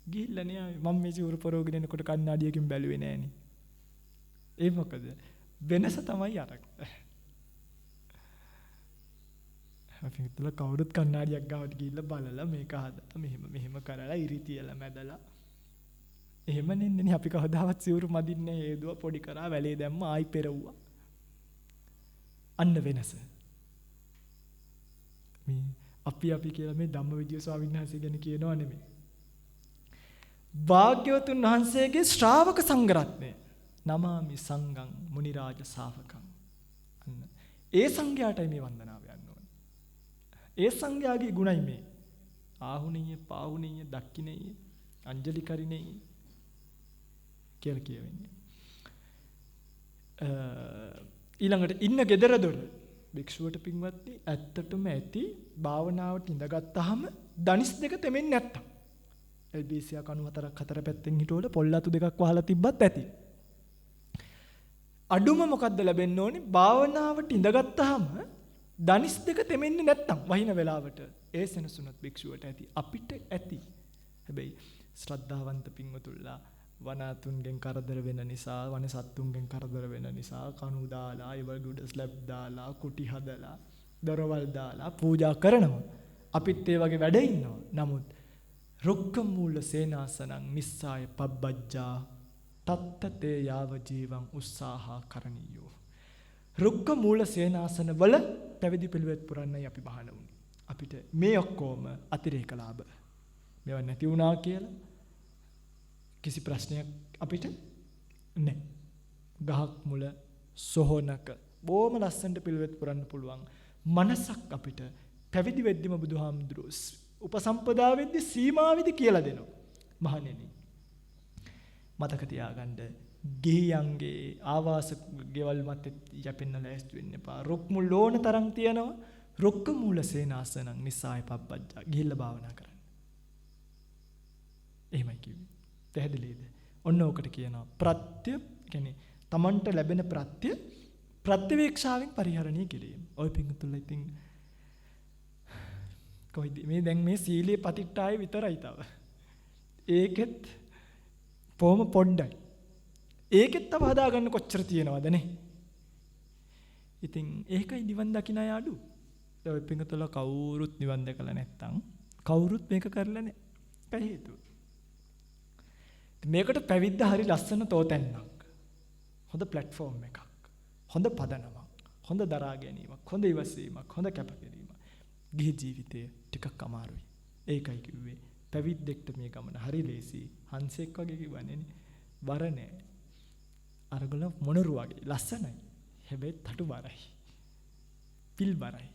ගිහිල්ලා නේ ආවේ. මම මේ සිවුර පොරවගෙන එනකොට කණ්ණාඩියකින් බැලුවේ නෑනේ. ඒ මොකද? වෙනස තමයි අර. අපි හිතල කවුරුත් කණ්ණාඩියක් ගාවට ගිහිල්ලා බලලා මේක හදලා මෙහෙම කරලා ඉරි තියලා මැදලා එහෙම නෙන්නේ අපි කවදාවත් සිවුරු මදින්නේ හේදුව පොඩි කරා වැලේ දැම්ම ආයි පෙරවුවා. අන්න වෙනස. මේ අපි කියලා මේ ධම්මවිජය ස්වාමීන් වහන්සේ ගැන කියනවා නෙමෙයි. භාග්‍යවතුන් වහන්සේගේ ශ්‍රාවක සංඝරත්නය නමාමි සංඝං මුනිරාජ ශාවකං. අන්න ඒ සංඝයාටයි මේ වන්දනාව යන්න ඕනේ. ඒ සංඝයාගේ ගුණයි මේ. ආහුණීය, පාහුණීය, දක්ඛිනීය, අංජලි කරිණීය කියලා කියවෙන්නේ. ඊළඟට ඉන්න gedara dora භික්ෂුවට පින්වත්නි ඇත්තටම ඇති භාවනාවට ඉඳගත්තාම දනිස් දෙක තෙමෙන්නේ නැත්තම් එල්බීසියා කණු හතරක් හතර පැත්තෙන් හිටවල පොල්ලතු දෙකක් වහලා තිබ්බත් ඇති. අඩුම මොකද්ද ලැබෙන්න ඕනේ? භාවනාවට ඉඳගත්තාම දනිස් දෙක තෙමෙන්නේ නැත්තම් වහින වෙලාවට ඒ සෙනසුනත් භික්ෂුවට ඇති. අපිට ඇති. හැබැයි ශ්‍රද්ධාවන්ත පින්වතුන්ලා වනාතුන්ගෙන් කරදර වෙන නිසා, වන සත්තුන්ගෙන් කරදර වෙන නිසා කණු දාලා, ඒවල් උඩ ස්ලැබ් දාලා, කුටි හදලා, දොරවල් දාලා පූජා කරනවා. අපිත් ඒ වගේ වැඩ ඉන්නවා. නමුත් රුක්ක මූල සේනාසනං නිස්සාය පබ්බජ්ජා තත්තතේ යාව ජීවං උස්සාහා කරණීයෝ. රුක්ක මූල සේනාසන වල පැවිදි පිළිවෙත් පුරන්නයි අපි බහන වුනේ. අපිට මේ ඔක්කොම අතිරේක ලාභ. මේවා නැති වුණා කියලා කිසි ප්‍රශ්නයක් අපිට නැහැ. ගහක් මුල සොහනක බොහොම ලස්සනට පිළිවෙත් පුරන්න පුළුවන් මනසක් අපිට පැවිදි වෙද්දිම බුදුහාමුදුරුවෝ උපසම්පදා වෙද්දි සීමාවිදි කියලා දෙනවා. මහණෙනි මතක තියාගන්න ගිහියන්ගේ ආවාස ගෙවල් මත යැපෙන්න ලෑස්ති වෙන්න එපා. රුක් මුල් ඕන තරම් තියනවා. රුක්ක මූල සේනාසනං නිසාය පබ්බජ්ජා ගිහිල්ලා භාවනා කරන්න. එහෙමයි කිව්වේ. පැහැදිලිද? ඔන්න ඕකට කියනවා ප්‍රත්‍ය කියන්නේ Tamanට ලැබෙන ප්‍රත්‍යවේක්ෂාවෙන් පරිහරණය කිරීම. ඔය පිංගුතුල්ල ඉතින් කොයිද මේ දැන් මේ සීලයේ පතිට්ඨාය විතරයි තව. ඒකෙත් කොහොම පොඩ්ඩයි. ඒකෙත් තව හදාගන්න කොච්චර තියෙනවද නේ? ඉතින් ඒකයි නිවන් දකින්න අය අඩු. ඔය පිංගුතුල්ල කවුරුත් නිවන් දැකලා නැත්තම් කවුරුත් මේක කරලා නැහැ. ඒ හේතුව මේකට පැවිද්ද හරි ලස්සන තෝතැන්නක්. හොඳ ප්ලැට්ෆෝම් එකක්. හොඳ පදනමක්. හොඳ දරා ගැනීමක්. හොඳ ඉවසීමක්. හොඳ කැපකිරීමක්. ගිහි ජීවිතය ටිකක් අමාරුයි. ඒකයි කිව්වේ පැවිද්දෙක්ට මේ ගමන හරි ලේසි. හංසෙක් වගේ කිව්වනේ නේ. බර නෑ. අරගල මොනරු වගේ ලස්සනයි. හැබැයි තටු බරයි. පිල් බරයි.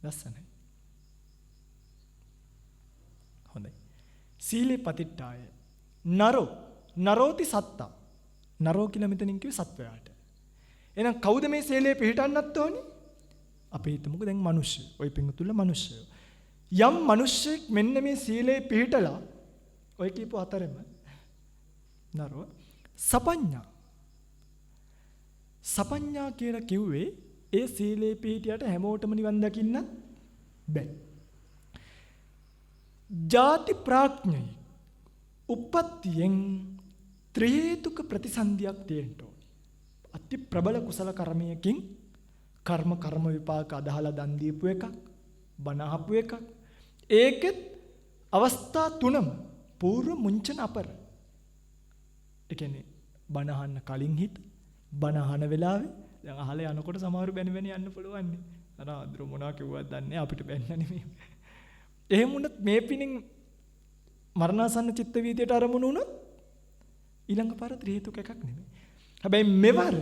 ලස්සනයි. හොඳයි. සීලේ පතිට්ඨාය නරෝති සත්තා. නරෝ කියලා මෙතනින් කිව්වේ සත්වයාට. එහෙනම් කවුද මේ සීලේ පිළිටන්නත් ඕනේ? අපි හිතමුකෝ දැන් මිනිස්සු. ওই පිංගුතුල්ල මිනිස්සු. යම් මිනිස්සෙක් මෙන්න මේ සීලේ පිළිටලා ඔය කියපු හතරෙම නරෝ සපඤ්ඤා කියලා කිව්වේ ඒ සීලේ පිළිටියට හැමෝටම නිවන් දකින්න බෑ. ජාති ප්‍රඥයි උප්පත්තියෙන් ත්‍රි හේතුක ප්‍රතිසන්දියක් තියෙන්න ඕනේ. අති ප්‍රබල කුසල කර්මයකින් කර්ම විපාක අදහලා දන් දීපු එකක්, බණ අහපු එකක්. ඒකෙත් අවස්ථා තුනම పూర్ව මුංචන අපර. ඒ කියන්නේ බණ අහන්න කලින් හිත, බණ අහන වෙලාවේ දැන් අහලා යනකොට සමහරු බැනි යන්න පුළුවන් නේ. අර අඳුර මොනවා කිව්වද දන්නේ අපිට බැන්න නෙමෙයි. එහෙම වුණත් මේ පිණින් මරණාසන්න චිත්ත වීදියට අරමුණු වුණොත් ඊළඟ පාර ත්‍රි හේතුක එකක් නෙමෙයි. හැබැයි මෙවර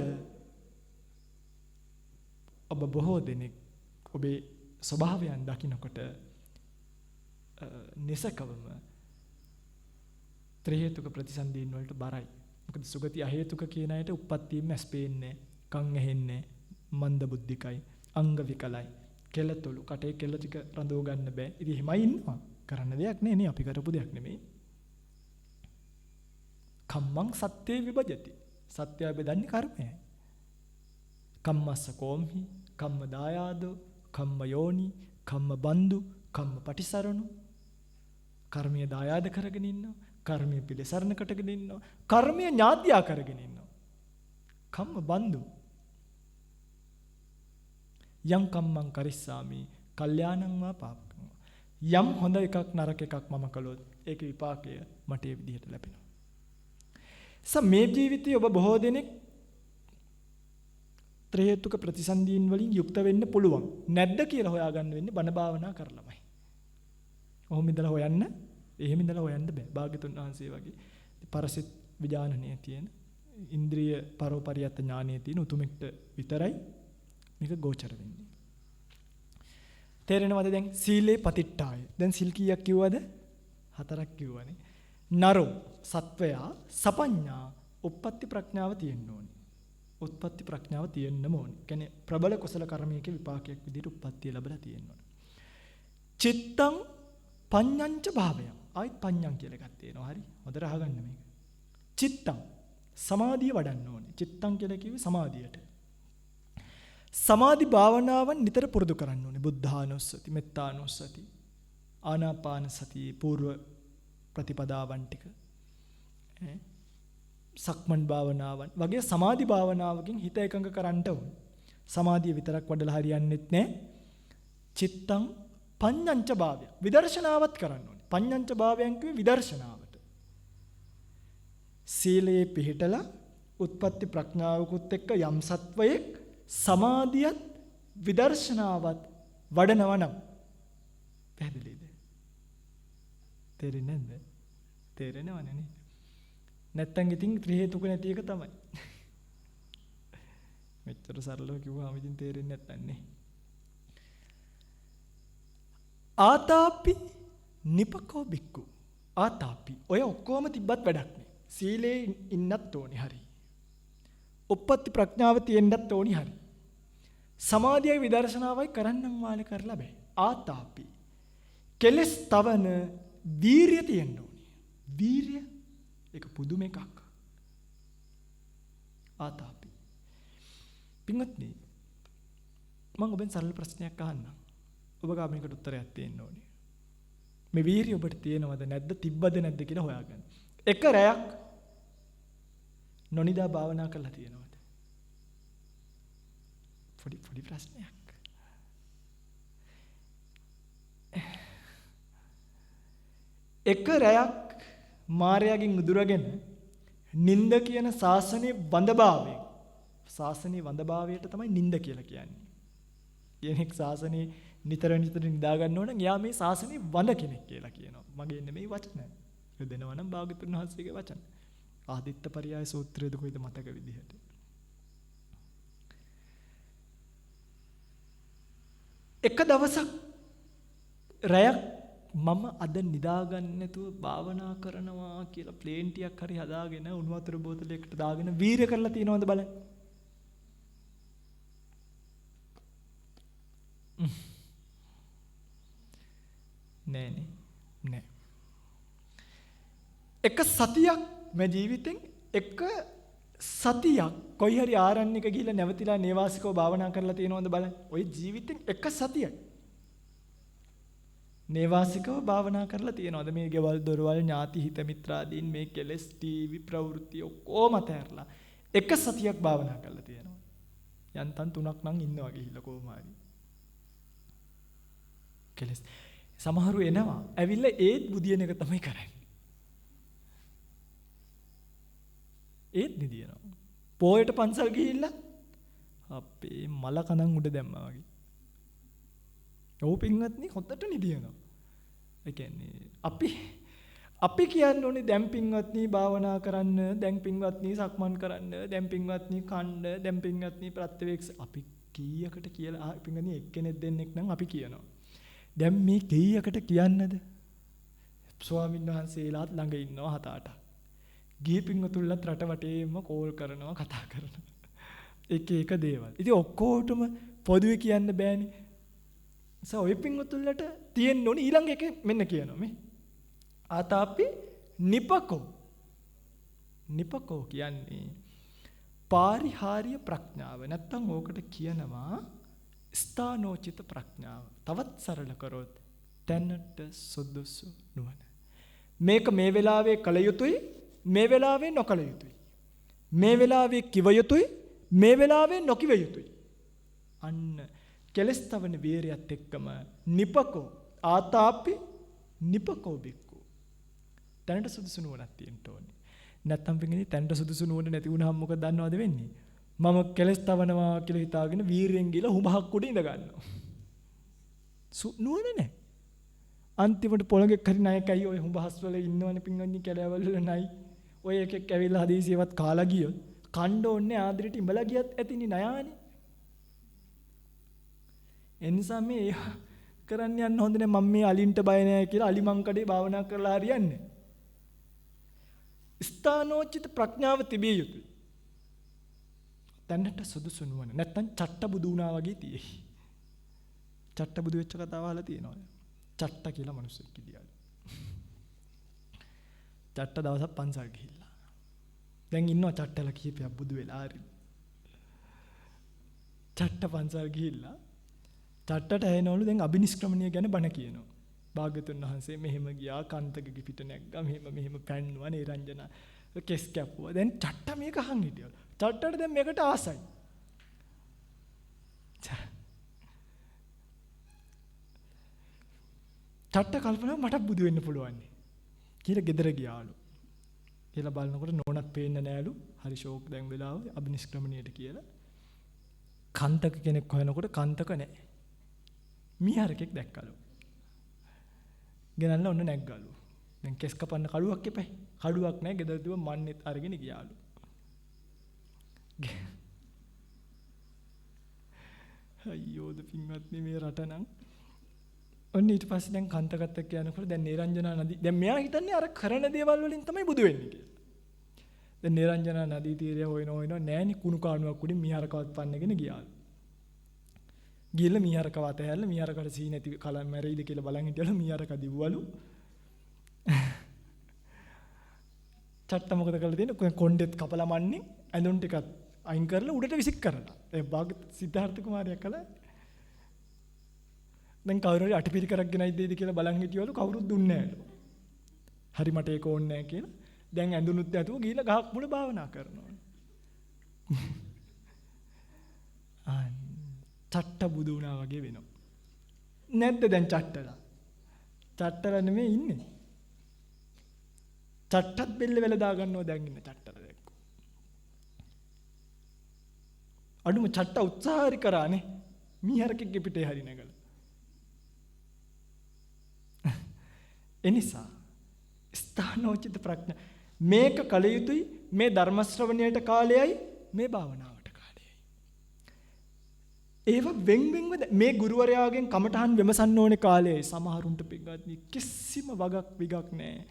ඔබ බොහෝ දෙනෙක් ඔබේ ස්වභාවයන් දකින්නකොට නිසකවම ත්‍රි හේතුක ප්‍රතිසන්දීන් වලට බරයි. මොකද සුගති අහේතුක කියන අයට උප්පත්තියෙම ඇස් පේන්නේ, කන් ඇහෙන්නේ, මන්ද බුද්ධිකයි, අංග විකලයි, කෙලතොළු, කටේ කෙල ටික රඳව ගන්න බෑ. ඉතින් එහෙමයි ඉන්නවා. කරන්න දෙයක් නේ නේ අපි කරපු දෙයක් නෙමෙයි. කම්මං සත්‍යේ විභජති. සත්‍යය බෙදන්නේ කර්මයයි. කම්මස්ස කෝම්හි, කම්ම දායාදෝ, කම්ම යෝනි, කම්ම බන්දු, කම්ම පටිසරණු. කර්මීය දායාද කරගෙන ඉන්නවා. කර්මීය පිළිසරණ කටගෙන ඉන්නවා. කර්මීය ඥාතියා කරගෙන ඉන්නවා. කම්ම බන්දු. යම් කම්මං කරිස්සාමි, කල්යාණං වා පාපකං. යම් හොඳ එකක් නරක එකක් මම කළොත් ඒක විපාකය මට ඒ විදිහට ලැබෙනවා. මේ ජීවිතයේ ඔබ බොහෝ දෙනෙක් ත්‍රි හේතුක ප්‍රතිසන්දීන් වලින් යුක්ත වෙන්න පුළුවන්. නැද්ද කියලා හොයාගන්න වෙන්නේ බණ භාවනා කරලමයි. ඔහොම ඉඳලා හොයන්න, එහෙම ඉඳලා හොයන්න බෑ. භාග්‍යතුන් වහන්සේ වගේ පරසිත විඥානණයේ තියෙන ඉන්ද්‍රිය පරෝපරියත් ඥානයේ තියෙන උතුමෙක්ට විතරයි මේක ගෝචර වෙන්නේ. තේරෙනවද දැන්? සීලේ පතිට්ඨාය. දැන් සිල් කීයක් කිව්වද? 4ක් කිව්වනේ. නරෝ සත්වයා සපඤ්ඤා උප්පත්ති ප්‍රඥාව තියෙන්න ඕනේ. උත්පත්ති ප්‍රඥාව තියෙන්නම ඕනේ. කියන්නේ ප්‍රබල කුසල කර්මයක විපාකයක් විදිහට උප්පත්තිය ලැබලා තියෙන්න ඕනේ. චිත්තං පඤ්ඤංච භාවයං. ආයිත් පඤ්ඤං කියලා එකක් තියෙනවා. හරි. හොඳට අහගන්න මේක. චිත්තං සමාධිය වඩන්න ඕනේ. චිත්තං කියලා කිව්වේ සමාධියට. සමාධි භාවනාවන් නිතර පුරුදු කරන්න ඕනේ. බුද්ධානුස්සති, මෙත්තානුස්සති, ආනාපාන සතියේ పూర్ව ප්‍රතිපදාවන් ටික. සක්මන් භාවනාවන් වගේ සමාධි භාවනාවකින් හිත එකඟ කරන්න ඕනේ. සමාධිය විතරක් වඩලා හරියන්නේත් නැහැ. චිත්තං පඤ්ඤංච භාවය. විදර්ශනාවත් කරන්න ඕනේ. පඤ්ඤංච භාවයන් කිව්වේ විදර්ශනාවට. සීලයේ පිහිටලා උත්පත්ති ප්‍රඥාවකුත් එක්ක යම් සත්වයක් සමාධියත් විදර්ශනාවත් වඩනවා නම් පැහැදිලිද? තේරෙන්නේ නැද්ද? තේරෙනවනේ නේ. නැත්තම් ඉතින් ත්‍රි හේතුක නැති එක තමයි. මෙච්චර සරලව කිව්වම ඉතින් තේරෙන්නේ නැත්තන් නේ. ආතාපි නිපකෝ බික්කු. ආතාපි ඔය ඔක්කොම තිබ්බත් වැඩක් නෑ. සීලේ ඉන්නත් ඕනේ හරි. උප්පත්ති ප්‍රඥාව තියෙන්නත් ඕනේ හරි. සමාධියයි විදර්ශනාවයි කරන්නම් වාලේ කරලා බෑ. ආතාපි කෙලස් තවන වීරිය තියෙන්න ඕනේ. වීරිය ඒක පුදුම එකක්. ආතාපි. පින්වත්නි මම ඔබෙන් සරල ප්‍රශ්නයක් අහන්නම්. ඔබ ගා මේකට උත්තරයක් දෙන්න ඕනේ. මේ වීරිය ඔබට තියෙනවද නැද්ද, තිබ්බද නැද්ද කියලා හොයාගන්න. එක රැයක් නොනිදා භාවනා කරලා තියෙනවද? පොඩි ප්‍රශ්නයක්. එක රැයක් මායාවෙන් උදුරගෙන නිନ୍ଦ කියන ශාසනයේ වඳභාවයෙන්, ශාසනයේ වඳභාවයට තමයි නිନ୍ଦ කියලා කියන්නේ. කෙනෙක් ශාසනයේ නිතර නිදා ගන්න ඕන නම් යා මේ ශාසනයේ වඳ කෙනෙක් කියලා කියනවා. මගේ නෙමෙයි වචන. යොදනවා නම් භාග්‍යවතුන් වහන්සේගේ වචන. ආදිත්ත පරියාය සූත්‍රයේද කොයිද මතක විදිහට. එක දවසක් රැයක් මම අද නිදාගන්න නැතුව භාවනා කරනවා කියලා ප්ලේන් ටිකක් හරි හදාගෙන උණු වතුර බෝතලයකට දාගෙන වීර්ය කරලා තියනවද බලන්න. නෑ. එක සතියක් මේ ජීවිතෙන් එක සතියක් කොයි හරි ආරණ්‍යක ගිහිල්ලා නැවතිලා නේවාසිකව භාවනා කරලා තියනවද බලන්න. ওই ජීවිතෙන් එක සතියක් නේවාසිකව භාවනා කරලා තියනවද? මේ ගෙවල් දොරවල් ඥාති හිත මිත්‍රාදීන් මේ කෙලස් ටීවී ප්‍රවෘත්ති ඔක්කොම අතහැරලා එක සතියක් භාවනා කරලා තියනවා. යන්තම් 3ක් නම් ඉන්නවා ගිහිල්ලා කොහොම හරි. කෙලස් සමහරු එනවා. ඇවිල්ලා ඒත් බුදියන එක තමයි කරන්නේ. ඒත් නිදිනවා. පොයට පන්සල් ගිහිල්ලා අපේ මල කනන් උඩ දැම්මා වගේ. ඔව් පින්වත්නි හොද්දට නිදිනවා. ඒ කියන්නේ අපි කියන්න ඕනේ දැන් පින්වත්නි භාවනා කරන්න, දැන් පින්වත්නි සක්මන් කරන්න, දැන් පින්වත්නි කණ්ඩ, දැන් පින්වත්නි ප්‍රත්‍යවේක්ෂ අපි කීයකට කියලා පින්වත්නි එක්කෙනෙක් දෙන්නෙක් නම් අපි කියනවා. දැන් මේ කීයකට කියන්නද? ස්වාමීන් වහන්සේලාත් ළඟ ඉන්නවා 7-8ක්. ගිහි පින්වතුන්ලත් රට වටේම කෝල් කරනවා, කතා කරනවා. එක දේවල්. ඉතින් ඔක්කොටම පොදුවේ කියන්න බෑනේ. ඔය පින්වතුන්ලට තියෙන්න ඕනේ ඊළඟ එක මෙන්න කියනවා මේ. ආතාපි නිපකෝ කියන්නේ පාරිහාර්ය ප්‍රඥාව. නැත්තම් ඕකට කියනවා ස්ථානෝචිත ප්‍රඥාව. තවත් සරල කරොත් තැනට සුදුසු නුවණ. මේක මේ වෙලාවේ කළ යුතුයි, මේ වෙලාවේ නොකළ යුතුයි. මේ වෙලාවේ කිව යුතුයි, මේ වෙලාවේ නොකිව යුතුයි. අන්න කෙලස් තවන වීරියත් එක්කම නිපකෝ ආතාපි නිපකෝ බික්කු. තැනට සුදුසු නුවණක් තියෙන්න ඕනේ. නැත්තම් පිටින් තැනට සුදුසු නුවණ නැති වුණාම මොකද දන්නවද වෙන්නේ? මම කෙලස් තවනවා කියලා හිතාගෙන වීරියෙන් ගිහලා හුඹහක් උඩ ඉඳ ගන්නවා. නුවණ නැහැ. අන්තිමට පොළඟෙක් හරි ණයකයි ඔය හුඹහස් වල ඉන්නවනේ පින්වත්නි කැලෑවල් වල නයි. ඔය එකෙක් ඇවිල්ලා හදිසියවත් කාලා ගියොත් කණ්ඩ ඕන්නේ ආදරෙට ඉඹලා ගියත් ඇතිනේ ණයානේ. එනිසා මේ කරන්න යන්න හොඳ නෑ. මම මේ අලින්ට බය නෑ කියලා අලි මංකඩේ භාවනා කරලා හරියන්නේ. ස්ථානෝචිත ප්‍රඥාව තිබිය යුතුයි. දැනට සුදුසු නුවණ. නැත්තම් චට්ටබුදු වුණා වගේ තියෙයි. චට්ටබුදු වෙච්ච කතාව අහලා තියෙනවද? චට්ට කියලා මිනිස්සෙක් කිදියාලු. චට්ට දවසක් පන්සල් ගිහිල්ලා. දැන් ඉන්නවා චට්ටලා කීපයක් බුදු වෙලා හරි. චට්ට පන්සල් ගිහිල්ලා චට්ටට ඇහෙනවලු දැන් අබිනිෂ්ක්‍රමණිය ගැන බණ කියනවා. භාග්‍යතුන් වහන්සේ මෙහෙම ගියා, කන්තක පිට නැග්ගා, මෙහෙම පැන්නුවා, නිරංජන කෙස් කැපුවා. දැන් චට්ට මේක අහන් හිටියලු. චට්ටට දැන් මේකට ආසයි. චට්ට කල්පනා මට බුදු වෙන්න පුළුවන් කියලා ගෙදර ගියාලු. කියලා බලනකොට නෝනක් පේන්න නෑලු. හරි ෂෝක් දැන් වෙලාව අබිනිෂ්ක්‍රමණියට කියලා. කන්තක කෙනෙක් හොයනකොට කන්තක නෑ. මීහරකෙක් දැක්කලු. ගෙනල්ලා ඔන්න නැග්ගලු. දැන් කෙස් කපන්න කඩුවක් එපයි. කඩුවක් නෑ. ගෙදර දුව මන්නෙත් අරගෙන ගියාලු. අයියෝද පින්වත්නි මේ රට නම්. ඔන්න ඊට පස්සේ දැන් කන්තකත් එක්ක යනකොට දැන් නිරංජනා නදී. දැන් මෙයා හිතන්නේ අර කරන දේවල් වලින් තමයි බුදු වෙන්නේ කියලා. දැන් නිරංජනා නදී තීරය හොයන නෑනි කුණු කාණුවක් උඩින් මීහරකවත් පන්නගෙන ගියාලු. ගිහලා මීහරකව අතහැරලා මීහරකට සී නැති කලම් මැරෙයිද කියලා බලන් හිටියලු. මීහරක දිව්වලු. චට්ට මොකද කරලා තියෙන්නේ? කොණ්ඩෙත් කපලා මන්නේ ඇඳුම් ටිකත් අයින් කරලා උඩට විසික් කරලා. ඒ සිද්ධාර්ථ කුමාරයා කළා. දැන් කවුරු හරි අටපිරිකරක් ගෙනයි දෙයිද කියලා බලන් හිටියලු. කවුරුත් දුන්නේ නෑලු. හරි මට ඒක ඕනේ නෑ කියලා. දැන් ඇඳුනුත් ඇතුව ගිහලා ගහක් මුල භාවනා කරනවා. චට්ට බුදු වුණා වගේ වෙනවා. නැද්ද දැන් චට්ටලා? චට්ටලා නෙමෙයි ඉන්නේ. චට්ටත් බෙල්ල වෙල දා ගන්නවා දැන් ඉන්න චට්ටලා දැක්කෝ. අඩුම චට්ට උත්සාහරි කරානේ. මීහරකෙක්ගේ පිටේ හරි නැගලා. එනිසා ස්ථානෝචිත ප්‍රඥා මේක කල යුතුයි. මේ ධර්ම ශ්‍රවණයට කාලයයි, මේ භාවනාවට කාලයයි. ඒව වෙන්වෙන්ව මේ ගුරුවරයාගෙන් කමටහන් විමසන්න ඕනේ කාලයයි. සමහරුන්ට පිටගත්නි කිසිම වගක් විගක් නැහැ.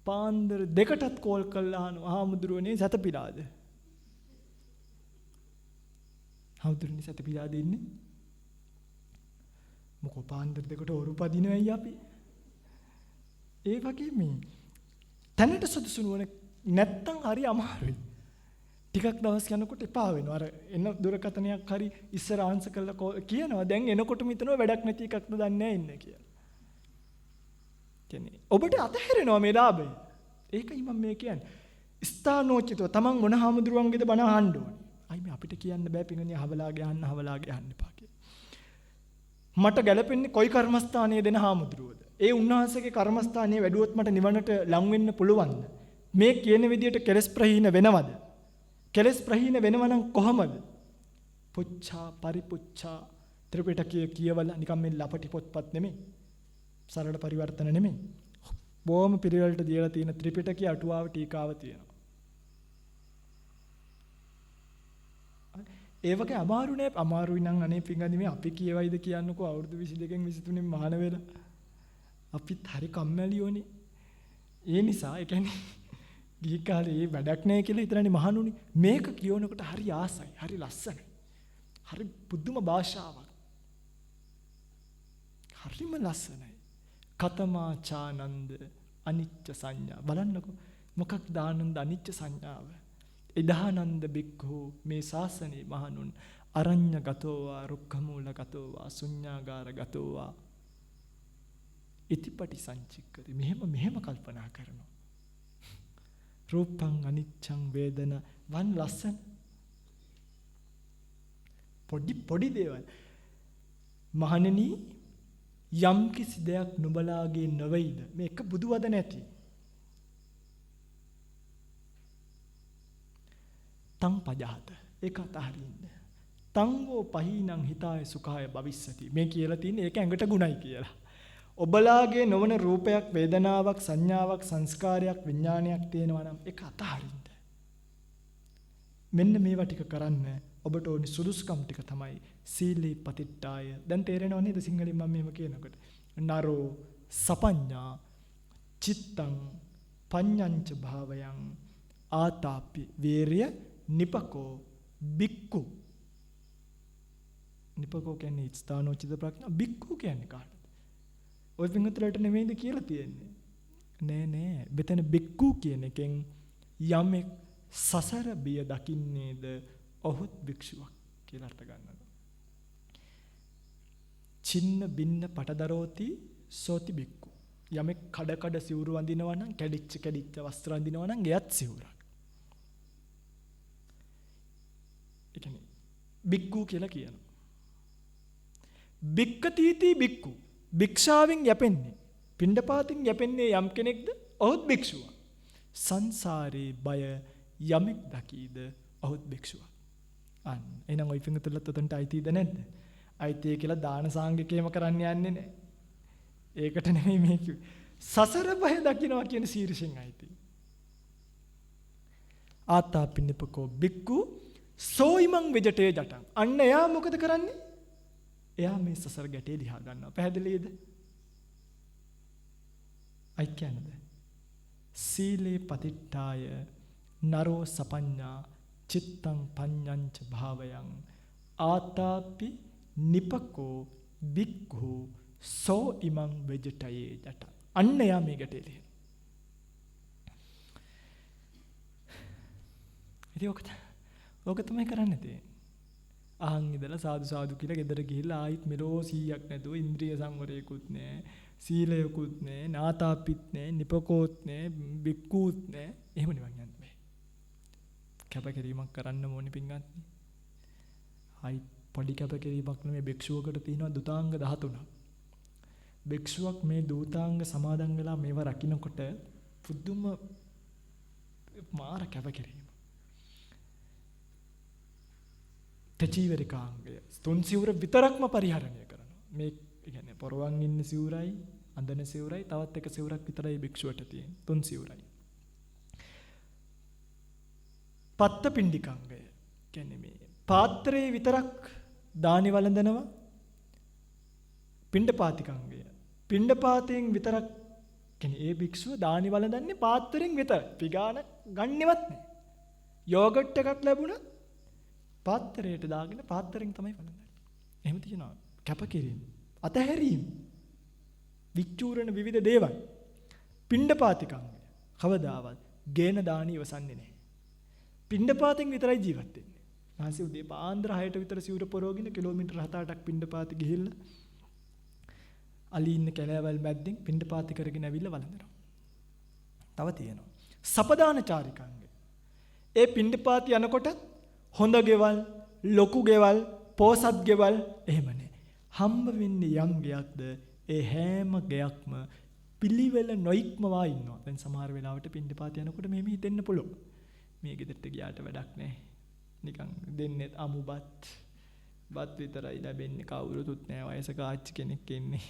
පාන්දර 2ටත් කෝල් කරලා අහනවා හාමුදුරුවනේ සතපිලාද? හාමුදුරුවනේ සතපිලාද ඉන්නේ? මොකෝ පාන්දර 2ට ඔරුපදිනවයි අපි. ඒ වගේ මේ තැනට සුදුසු නුවණ නැත්තම් හරි අමාරුයි. ටිකක් දවස් යනකොට එපා වෙනවා. අර එන දුරකථනයක් හරි ඉස්සර ආන්සර් කරලා කියනවා. දැන් එනකොටම හිතනවා වැඩක් නැති එකක්ද දන්නේ නැහැ ඉන්නේ කියලා. කියන්නේ ඔබට අතහැරෙනවා මේ ලාභය. ඒකයි මම මේ කියන්නේ. ස්ථානෝචිතව තමන් මොන හාමුදුරුවන්ගේද බණ අහන්න ඕනේ. අයි මේ අපිට කියන්න බෑ පින්වත්නි හවලාගේ අහන්න එපා කියලා. මට ගැළපෙන්නේ කොයි කර්මස්ථානයේ දෙන හාමුදුරුවෝද? ඒ උන්වහන්සේගේ කර්මස්ථානයේ වැඩුවොත් මට නිවනට ලං වෙන්න පුළුවන්ද? මේ කියන විදියට කෙලස් ප්‍රහීන වෙනවද? කෙලස් ප්‍රහීන වෙනව නම් කොහමද? පුච්ඡා පරිපුච්ඡා ත්‍රිපිටකය කියවලා නිකම් මේ ලපටි පොත්පත් නෙමෙයි. සරල පරිවර්තන නෙමෙයි. බොහොම පිළිවෙලට දීලා තියෙන ත්‍රිපිටකයේ අටුවාව ටීකාව තියෙනවා. ඒ වගේ අමාරු නෑ. අමාරුයි නම් අනේ පිංගන්දි මේ අපි කියවයිද කියන්නකෝ අවුරුදු 22න් 23න් මහාන වෙලා. අපිත් හරි කම්මැලියෝනේ. ඒ නිසා ඒ කියන්නේ ගිහි කාලේ වැඩක් නෑ කියලා හිතනනේ මහණුනි. මේක කියනකොට හරි ආසයි, හරි ලස්සනයි. හරි පුදුම භාෂාවක්. හරිම ලස්සනයි. කතමාචානන්ද අනිච්ච සංඥා. බලන්නකෝ මොකක්ද ආනන්ද අනිච්ච සංඥාව? ඉදානන්ද බික්ඛු මේ ශාසනේ මහණුන් අරඤ්‍ය ගතෝවා රුක්ඛමූල ගතෝවා ශුඤ්ඤාගාර ගතෝවා ඉතිපටි සංචික්කති. මෙහෙම කල්පනා කරනවා. රූපං අනිච්ඡං වේදන වන් ලස්සන පොඩි දේවල්. මහණෙනි යම් කිසි දෙයක් නුඹලාගේ නොවේද? මේක බුදු වදන ඇති. තං පජහත ඒක අතහරින්න. තං වෝ පහීනං හිතාය සුඛාය භවිස්සති. මේ කියලා තියෙන්නේ ඒක ඇඟට ගුණයි කියලා. ඔබලාගේ නොවන රූපයක්, වේදනාවක්, සංඥාවක්, සංස්කාරයක්, විඥානයක් තියෙනවා නම් ඒක අතහරින්න. මෙන්න මේවා ටික කරන්න ඔබට ඕනි සුදුසුකම් ටික තමයි සීලේ පතිට්ඨාය. දැන් තේරෙනව නේද සිංහලෙන් මම මෙහෙම කියනකොට? නරෝ සපඤ්ඤා චිත්තං පඤ්ඤංච භාවයං ආතාපි වීර්ය නිපකෝ බික්කු. නිපකෝ කියන්නේ ස්ථානෝචිත ප්‍රඥා. බික්කු කියන්නේ කාටද? ඔය පින්වතුන්ට නෙමෙයිද කියලා තියෙන්නේ? නෑ. මෙතන බික්කු කියන එකෙන් යමෙක් සසර බිය දකින්නේද ඔහුත් භික්ෂුවක් කියලා අර්ථ ගන්නවා. චින්න බින්න පටදරෝති සෝති බික්කු. යමෙක් කඩ සිවුරු වඳිනවා නම්, කැඩිච්ච වස්ත්‍ර වඳිනවා නම් එයත් සිවුරක්. ඒ කියන්නේ බික්කු කියලා කියනවා. බික්කතිති බික්කු. භික්ෂාවෙන් යැපෙන්නේ, පිණ්ඩපාතින් යැපෙන්නේ යම් කෙනෙක්ද ඔහුත් භික්ෂුවක්. සංසාරේ බය යමෙක් දකීද ඔහුත් භික්ෂුවක්. අන්න එහෙනම් ওই පින්තුලත් උතන්ට අයිතිද නැද්ද? අයිතිය කියලා දාන සාංගිකේම කරන්න යන්නේ නැහැ. ඒකට නෙමෙයි මේ කිව්වේ. සසර බය දකින්නවා කියන සීරිෂෙන් අයිති. ආතාපින්නපකෝ බික්කු සෝයිමං විජටේ ජටං. අන්න එයා මොකද කරන්නේ? එයා මේ සසර ගැටේ දිහා ගන්නවා. පැහැදිලිද? අයි කියන්නේ සීලේ පතිට්ඨාය නරෝ සපඤ්ඤා චිත්තං පඤ්ඤංච භාවයං ආතාපි නිපකෝ බික්ඛු සෝ ඉමං වෙජටයේ ජට. අන්න යා මේ ගැටේ ලියන. ඉතින් ඕක තමයි කරන්න තියෙන්නේ. අහන් ඉඳලා සාදු කියලා ගෙදර ගිහිල්ලා ආයිත් මෙලෝ 100ක් නැතුව ඉන්ද්‍රිය සංවරයකුත් නැහැ, සීලයකුත් නැහැ, නාතාපිත් නැහැ, නිපකෝත් නැහැ, බික්කුත් නැහැ. එහෙම නිවන් යන්න බෑ. කැපකිරීමක් කරන්න ඕනේ පින්වත්නි. ආයි පොඩි කැපකිරීමක් නෙමෙයි භික්ෂුවකට තියෙනවා දුතාංග 13ක්. භික්ෂුවක් මේ දූතාංග සමාදන් වෙලා මේව රකින්නකොට පුදුම මාර කැපකිරීම. තචීවරිකාංගය තුන් සිවුර විතරක්ම පරිහරණය කරනවා. මේ කියන්නේ පොරවන් ඉන්න සිවුරයි, අඳන සිවුරයි, තවත් එක සිවුරක් විතරයි භික්ෂුවට තියෙන්නේ. තුන් සිවුරයි. පත්ත පිණ්ඩිකාංගය කියන්නේ මේ පාත්‍රයේ විතරක් දානි වළඳනවා. පිණ්ඩපාතිකාංගය. පිණ්ඩපාතයෙන් විතරක් කියන්නේ ඒ භික්ෂුව දානි වළඳන්නේ පාත්‍රයෙන් විතරයි. පිගාන ගන්නෙවත් නැහැ. යෝගට් එකක් ලැබුණා පාත්‍රයට දාගෙන පාත්‍රයෙන් තමයි වළඳන්නේ. එහෙම තියනවා. කැපකිරීම, අතහැරීම, විචූරණ විවිධ දේවල්. පිණ්ඩපාතිකාංගය. කවදාවත් ගේන දානි ඉවසන්නේ නැහැ. පිණ්ඩපාතෙන් විතරයි ජීවත් වෙන්නේ. ඊපස්සේ උදේ පාන්දර 6ට විතර සිවුර පොරවගෙන කිලෝමීටර් 7-8ක් පිණ්ඩපාති ගිහිල්ලා අලි ඉන්න කැලෑවල් මැද්දෙන් පිණ්ඩපාති කරගෙන ඇවිල්ලා වළඳනවා. තව තියෙනවා. සපදානචාරිකාංගය. ඒ පිණ්ඩපාති යනකොට හොඳ ගෙවල්, ලොකු ගෙවල්, පෝසත් ගෙවල් එහෙම නැහැ. හම්බ වෙන්නේ යම් ගයක්ද ඒ හැම ගයක්ම පිළිවෙල නොයික්මවා ඉන්නවා. දැන් සමහර වෙලාවට පින්ඩපාත යනකොට මෙහෙම හිතෙන්න පුළුවන්. මේ ගෙදරට ගියාට වැඩක් නැහැ. නිකන් දෙන්නේ අමුබත් බත් විතරයි ලැබෙන්නේ, කවුරුතුත් නැහැ, වයසක ආච්චි කෙනෙක් ඉන්නේ.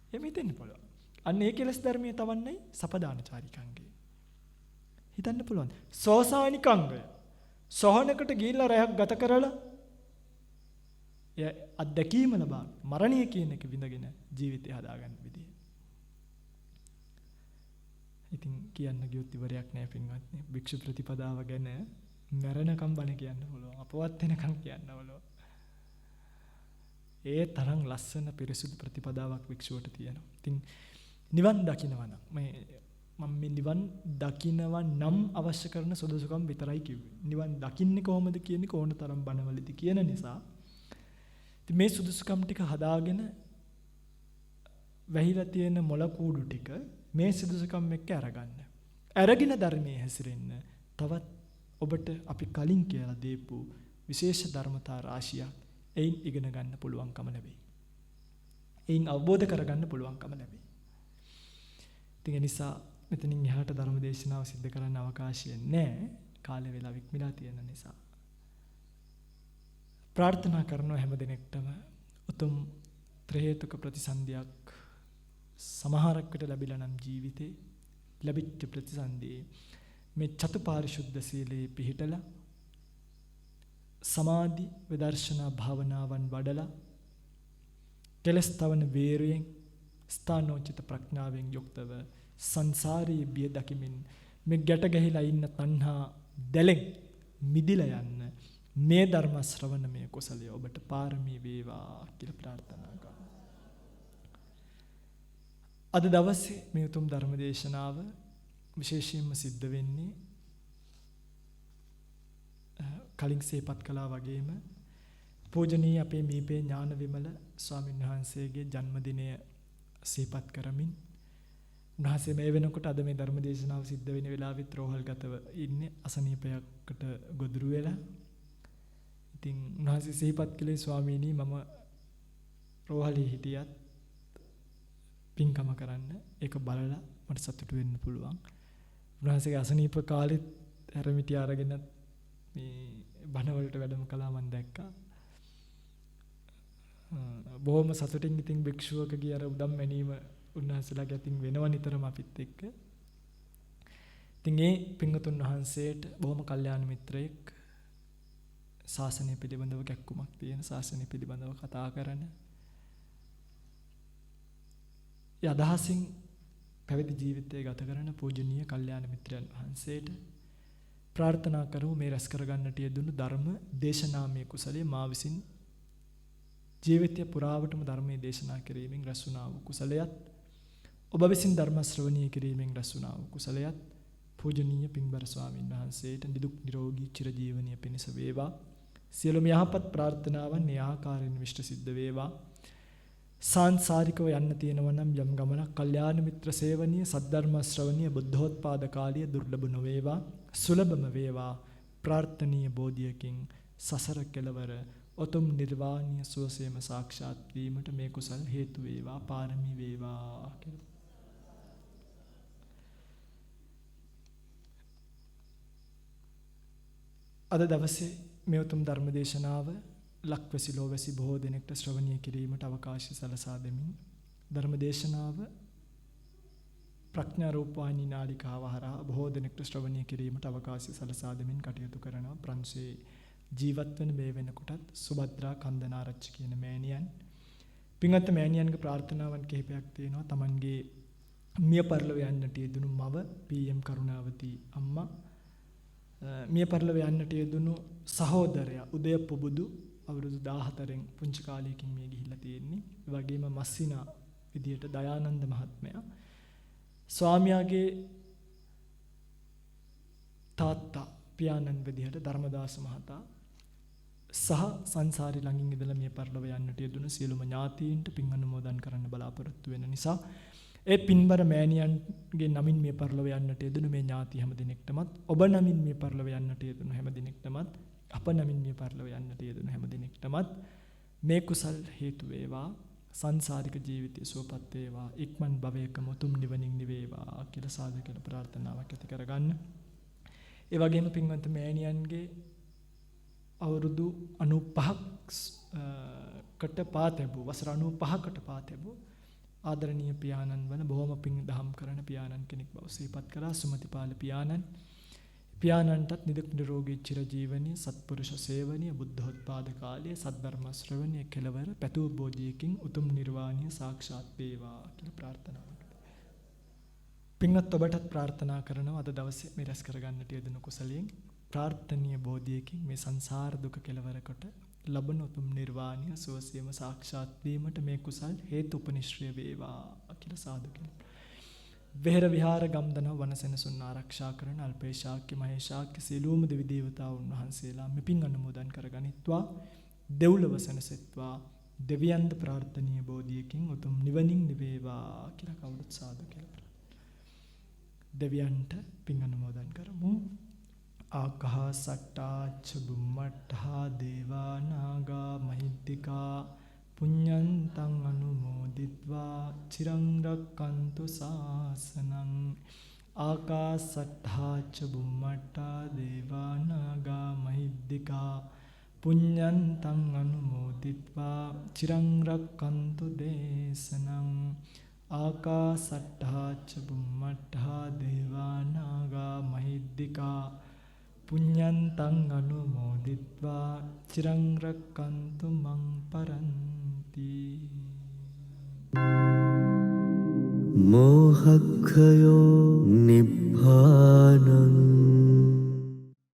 එහෙම හිතෙන්න පුළුවන්. අන්න ඒ කෙලස් ධර්මයේ තවන්නයි සපදානචාරිකංගය. හිතන්න පුළුවන්. සෝසානිකංගය. සොහනකට ගිහිල්ලා රැයක් ගත කරලා අත්දැකීම ලබා මරණය කියන එක විඳගෙන ජීවිතය හදාගන්න විදිය. ඉතින් කියන්න ගියොත් ඉවරයක් නෑ පින්වත්නි. භික්ෂු ප්‍රතිපදාව ගැන මරණකම් බණ කියන්න පුළුවන්. අපවත් වෙනකම් කියන්න පුළුවන්. ඒ තරම් ලස්සන පිරිසුදු ප්‍රතිපදාවක් භික්ෂුවට තියෙනවා. ඉතින් නිවන් දකින්නවා නම් මම මේ නිවන් දකින්නවා නම් අවශ්‍ය කරන සුදුසුකම් විතරයි කිව්වේ. නිවන් දකින්නේ කොහොමද කියන්නේ කොහොන තරම් බණවලදී කියන නිසා ඉතින් මේ සුදුසුකම් ටික හදාගෙන වැහිලා තියෙන මොලකූඩු ටික මේ සුදුසුකම් එක්ක අරගන්න. අරගෙන ධර්මයේ හැසිරෙන්න තවත් ඔබට අපි කලින් කියලා දීපු විශේෂ ධර්මතා රාශියක් එයින් ඉගෙන ගන්න පුළුවන්කම ලැබෙයි. එයින් අවබෝධ කරගන්න පුළුවන්කම ලැබෙයි. ඉතින් ඒ නිසා මෙතනින් එහාට ධර්ම දේශනාව සිද්ධ කරන්න අවකාශය නැහැ. කාලය වේලාව ඉක්මලා තියෙන නිසා. ප්‍රාර්ථනා කරනවා හැම දිනෙකටම උතුම් ත්‍රි හේතුක ප්‍රතිසන්දියක් සමහරක් විට ලැබිලා නම් ජීවිතේ ලැබිච්ච ප්‍රතිසන්දියේ මේ චතුපාරිශුද්ධ සීලේ පිහිටලා සමාධි විදර්ශනා භාවනාවන් වඩලා කෙලස් තවන වේරයෙන් ස්ථානෝචිත ප්‍රඥාවෙන් යුක්තව සංසාරී බිය දකිමින් මේ ගැට ගැහිලා ඉන්න තණ්හා දැලෙන් මිදිලා යන්න මේ ධර්ම ශ්‍රවණමය කුසලය ඔබට පාරමී වේවා කියලා ප්‍රාර්ථනා කරනවා. අද දවසේ මේ උතුම් ධර්ම දේශනාව විශේෂයෙන්ම සිද්ධ වෙන්නේ කලින් සේපත් කළා වගේම පූජනීය අපේ මීපේ ඥාන විමල ස්වාමීන් වහන්සේගේ ජන්මදිනය සේපත් කරමින් උන්වහන්සේ මේ වෙනකොට අද මේ ධර්ම දේශනාව සිද්ධ වෙන වෙලාවෙත් රෝහල්ගතව ඉන්නේ අසනීපයකට ගොදුරු වෙලා. ඉතින් උන්වහන්සේ සිහිපත් කළේ ස්වාමීනි මම රෝහලේ හිටියත් පින්කම කරන්න ඒක බලලා මට සතුටු වෙන්න පුළුවන්. උන්වහන්සේගේ අසනීප කාලෙත් හැරමිටිය අරගෙන මේ බණ වලට වැඩම කළා මම දැක්කා. බොහොම සතුටින් ඉතින් භික්ෂුවකගේ අර උදම් මැනීම උන්වහන්සේලාගේ අතින් වෙනව නිතරම අපිත් එක්ක. ඉතින් ඒ පින්වතුන් වහන්සේට බොහොම කල්යාණ මිත්‍රයෙක් ශාසනය පිළිබඳව කැක්කුමක් තියෙන ශාසනය පිළිබඳව කතා කරන ඒ අදහසින් පැවිදි ජීවිතය ගත කරන පූජනීය කල්යාණ මිත්‍රයන් වහන්සේට ප්‍රාර්ථනා කරමු මේ රැස් කරගන්නට යෙදුණු ධර්ම දේශනාමය කුසලයේ මා විසින් ජීවිතය පුරාවටම ධර්මයේ දේශනා කිරීමෙන් රැස් වුණා වූ කුසලයත් ඔබ විසින් ධර්ම ශ්‍රවණය කිරීමෙන් රැස් වුණා වූ කුසලයත් පූජනීය පින්බර ස්වාමීන් වහන්සේට නිදුක් නිරෝගී චිරජීවනීය පිණිස වේවා. සියලුම යහපත් ප්‍රාර්ථනාවන් මේ ආකාරයෙන් විශ්ත සිද්ධ වේවා. සාංසාරිකව යන්න තියෙනවා නම් යම් ගමනක් කල්යාණ මිත්‍ර සේවනීය සද්ධර්ම ශ්‍රවණීය බුද්ධෝත්පාද කාලීය දුර්ලභ නොවේවා. සුලභම වේවා. ප්‍රාර්ථනීය බෝධියකින් සසර කෙලවර උතුම් නිර්වාණීය සුවසේම සාක්ෂාත් වීමට මේ කුසල් හේතු වේවා පාරමී වේවා කියලා. අද දවසේ මේ උතුම් ධර්ම දේශනාව ලක්වැසි ලෝවැසි බොහෝ දෙනෙක්ට ශ්‍රවණය කිරීමට අවකාශය සලසා දෙමින් ධර්ම දේශනාව ප්‍රඥා රූපවාහිනී නාලිකාව හරහා බොහෝ දෙනෙක්ට ශ්‍රවණය කිරීමට අවකාශය සලසා දෙමින් කටයුතු කරනවා. ප්‍රංශේ ජීවත් වෙන මේ වෙනකොටත් සුභද්‍රා කන්දනාරච්චි කියන මෑණියන් පින්වත් මෑණියන්ගේ ප්‍රාර්ථනාවන් කිහිපයක් තියෙනවා. Tamanගේ මිය පරලොව යන්නට යෙදුණු මව පී.එම්. කරුණාවති අම්මා, මිය පරලොව යන්නට යෙදුණු සහෝදරයා උදය පුබුදු අවුරුදු 14න් පුංචි කාලයකින් මිය ගිහිල්ලා තියෙන්නේ. ඒ වගේම මස්සිනා විදියට දයානන්ද මහත්මයා, ස්වාමියාගේ තාත්තා පියාණන් විදියට ධර්මදාස මහතා සහ සංසාරي ළඟින් ඉඳලා මිය පරලොව යන්නට යෙදුණු සියලුම ඥාතීන්ට පින් අනුමෝදන් කරන්න බලාපොරොත්තු වෙන නිසා ඒ පින්බර මෑණියන්ගේ නමින් මිය පරලොව යන්නට යෙදුණු මේ ඥාති හැම දිනෙකටමත් ඔබ නමින් මිය පරලොව යන්නට යෙදුණු හැම දිනෙකටමත් අප නමින් මිය පරලොව යන්නට යෙදුණු හැම දිනෙකටමත් මේ කුසල් හේතු වේවා සංසාරික ජීවිතය සුවපත් වේවා ඉක්මන් භවයකම උතුම් නිවනින් නිවේවා කියලා සාදු කියලා ප්‍රාර්ථනාවක් ඇති කරගන්න. ඒ වගේම පින්වන්ත මෑණියන්ගේ අවුරුදු 95කට පාතැබූ වසර 95කට පාතැබූ ආදරණීය පියාණන් වන බොහොම පිං දහම් කරන පියාණන් කෙනෙක් බව සිහිපත් කරා සුමතිපාල පියාණන්. පියාණන්ටත් නිදුක් නිරෝගී චිරජීවනීය සත්පුරුෂ සේවනීය බුද්ධෝත්පාද කාලයේ සද්ධර්ම ශ්‍රවණීය කෙලවර පැතූ බෝධියකින් උතුම් නිර්වාණය සාක්ෂාත් වේවා කියලා ප්‍රාර්ථනා කරනවා. පින්වත් ඔබටත් ප්‍රාර්ථනා කරනවා අද දවසේ මේ රැස් කරගන්නට යෙදුණු කුසලයෙන් ප්‍රාර්ථනීය බෝධියකින් මේ සංසාර දුක කෙලවර කොට ලබන උතුම් නිර්වාණය සුවසේම සාක්ෂාත් වීමට මේ කුසල් හේතු උපනිශ්‍රය වේවා කියලා සාදු කියලා. වෙහෙර විහාර ගම්දන වනසෙනසුන් ආරක්ෂා කරන අල්පේශාක්‍ය මහේශාක්‍ය සියලුම දෙවි දේවතාවුන් වහන්සේලා මෙපින් අනුමෝදන් කරගනිත්වා දෙව්ලොව සැනසෙත්වා දෙවියන්ද ප්‍රාර්ථනීය බෝධියකින් උතුම් නිවනින් නිවේවා කියලා කවුරුත් සාදු කියලා. දෙවියන්ට පින් අනුමෝදන් කරමු. ආකාසට්ටා ච බුම්මට්ටා දේවා නාග මහිද්దికා පුඤ්ඤන්තං අනුමෝදිත්වා චිරං රක්칸තු ශාසනං. ආකාසට්ටා ච බුම්මට්ටා දේවා නාග මහිද්దికා පුඤ්ඤන්තං අනුමෝදිත්වා චිරං රක්칸තු දේශනං. ආකාසට්ටා ච බුම්මට්ටා දේවා නාග මහිද්దికා පුඤ්ඤන්තං අනුමෝදිත්වා චිරං රක්칸තු මං පරන්ති. මෝහක්ඛයෝ නිබ්බානං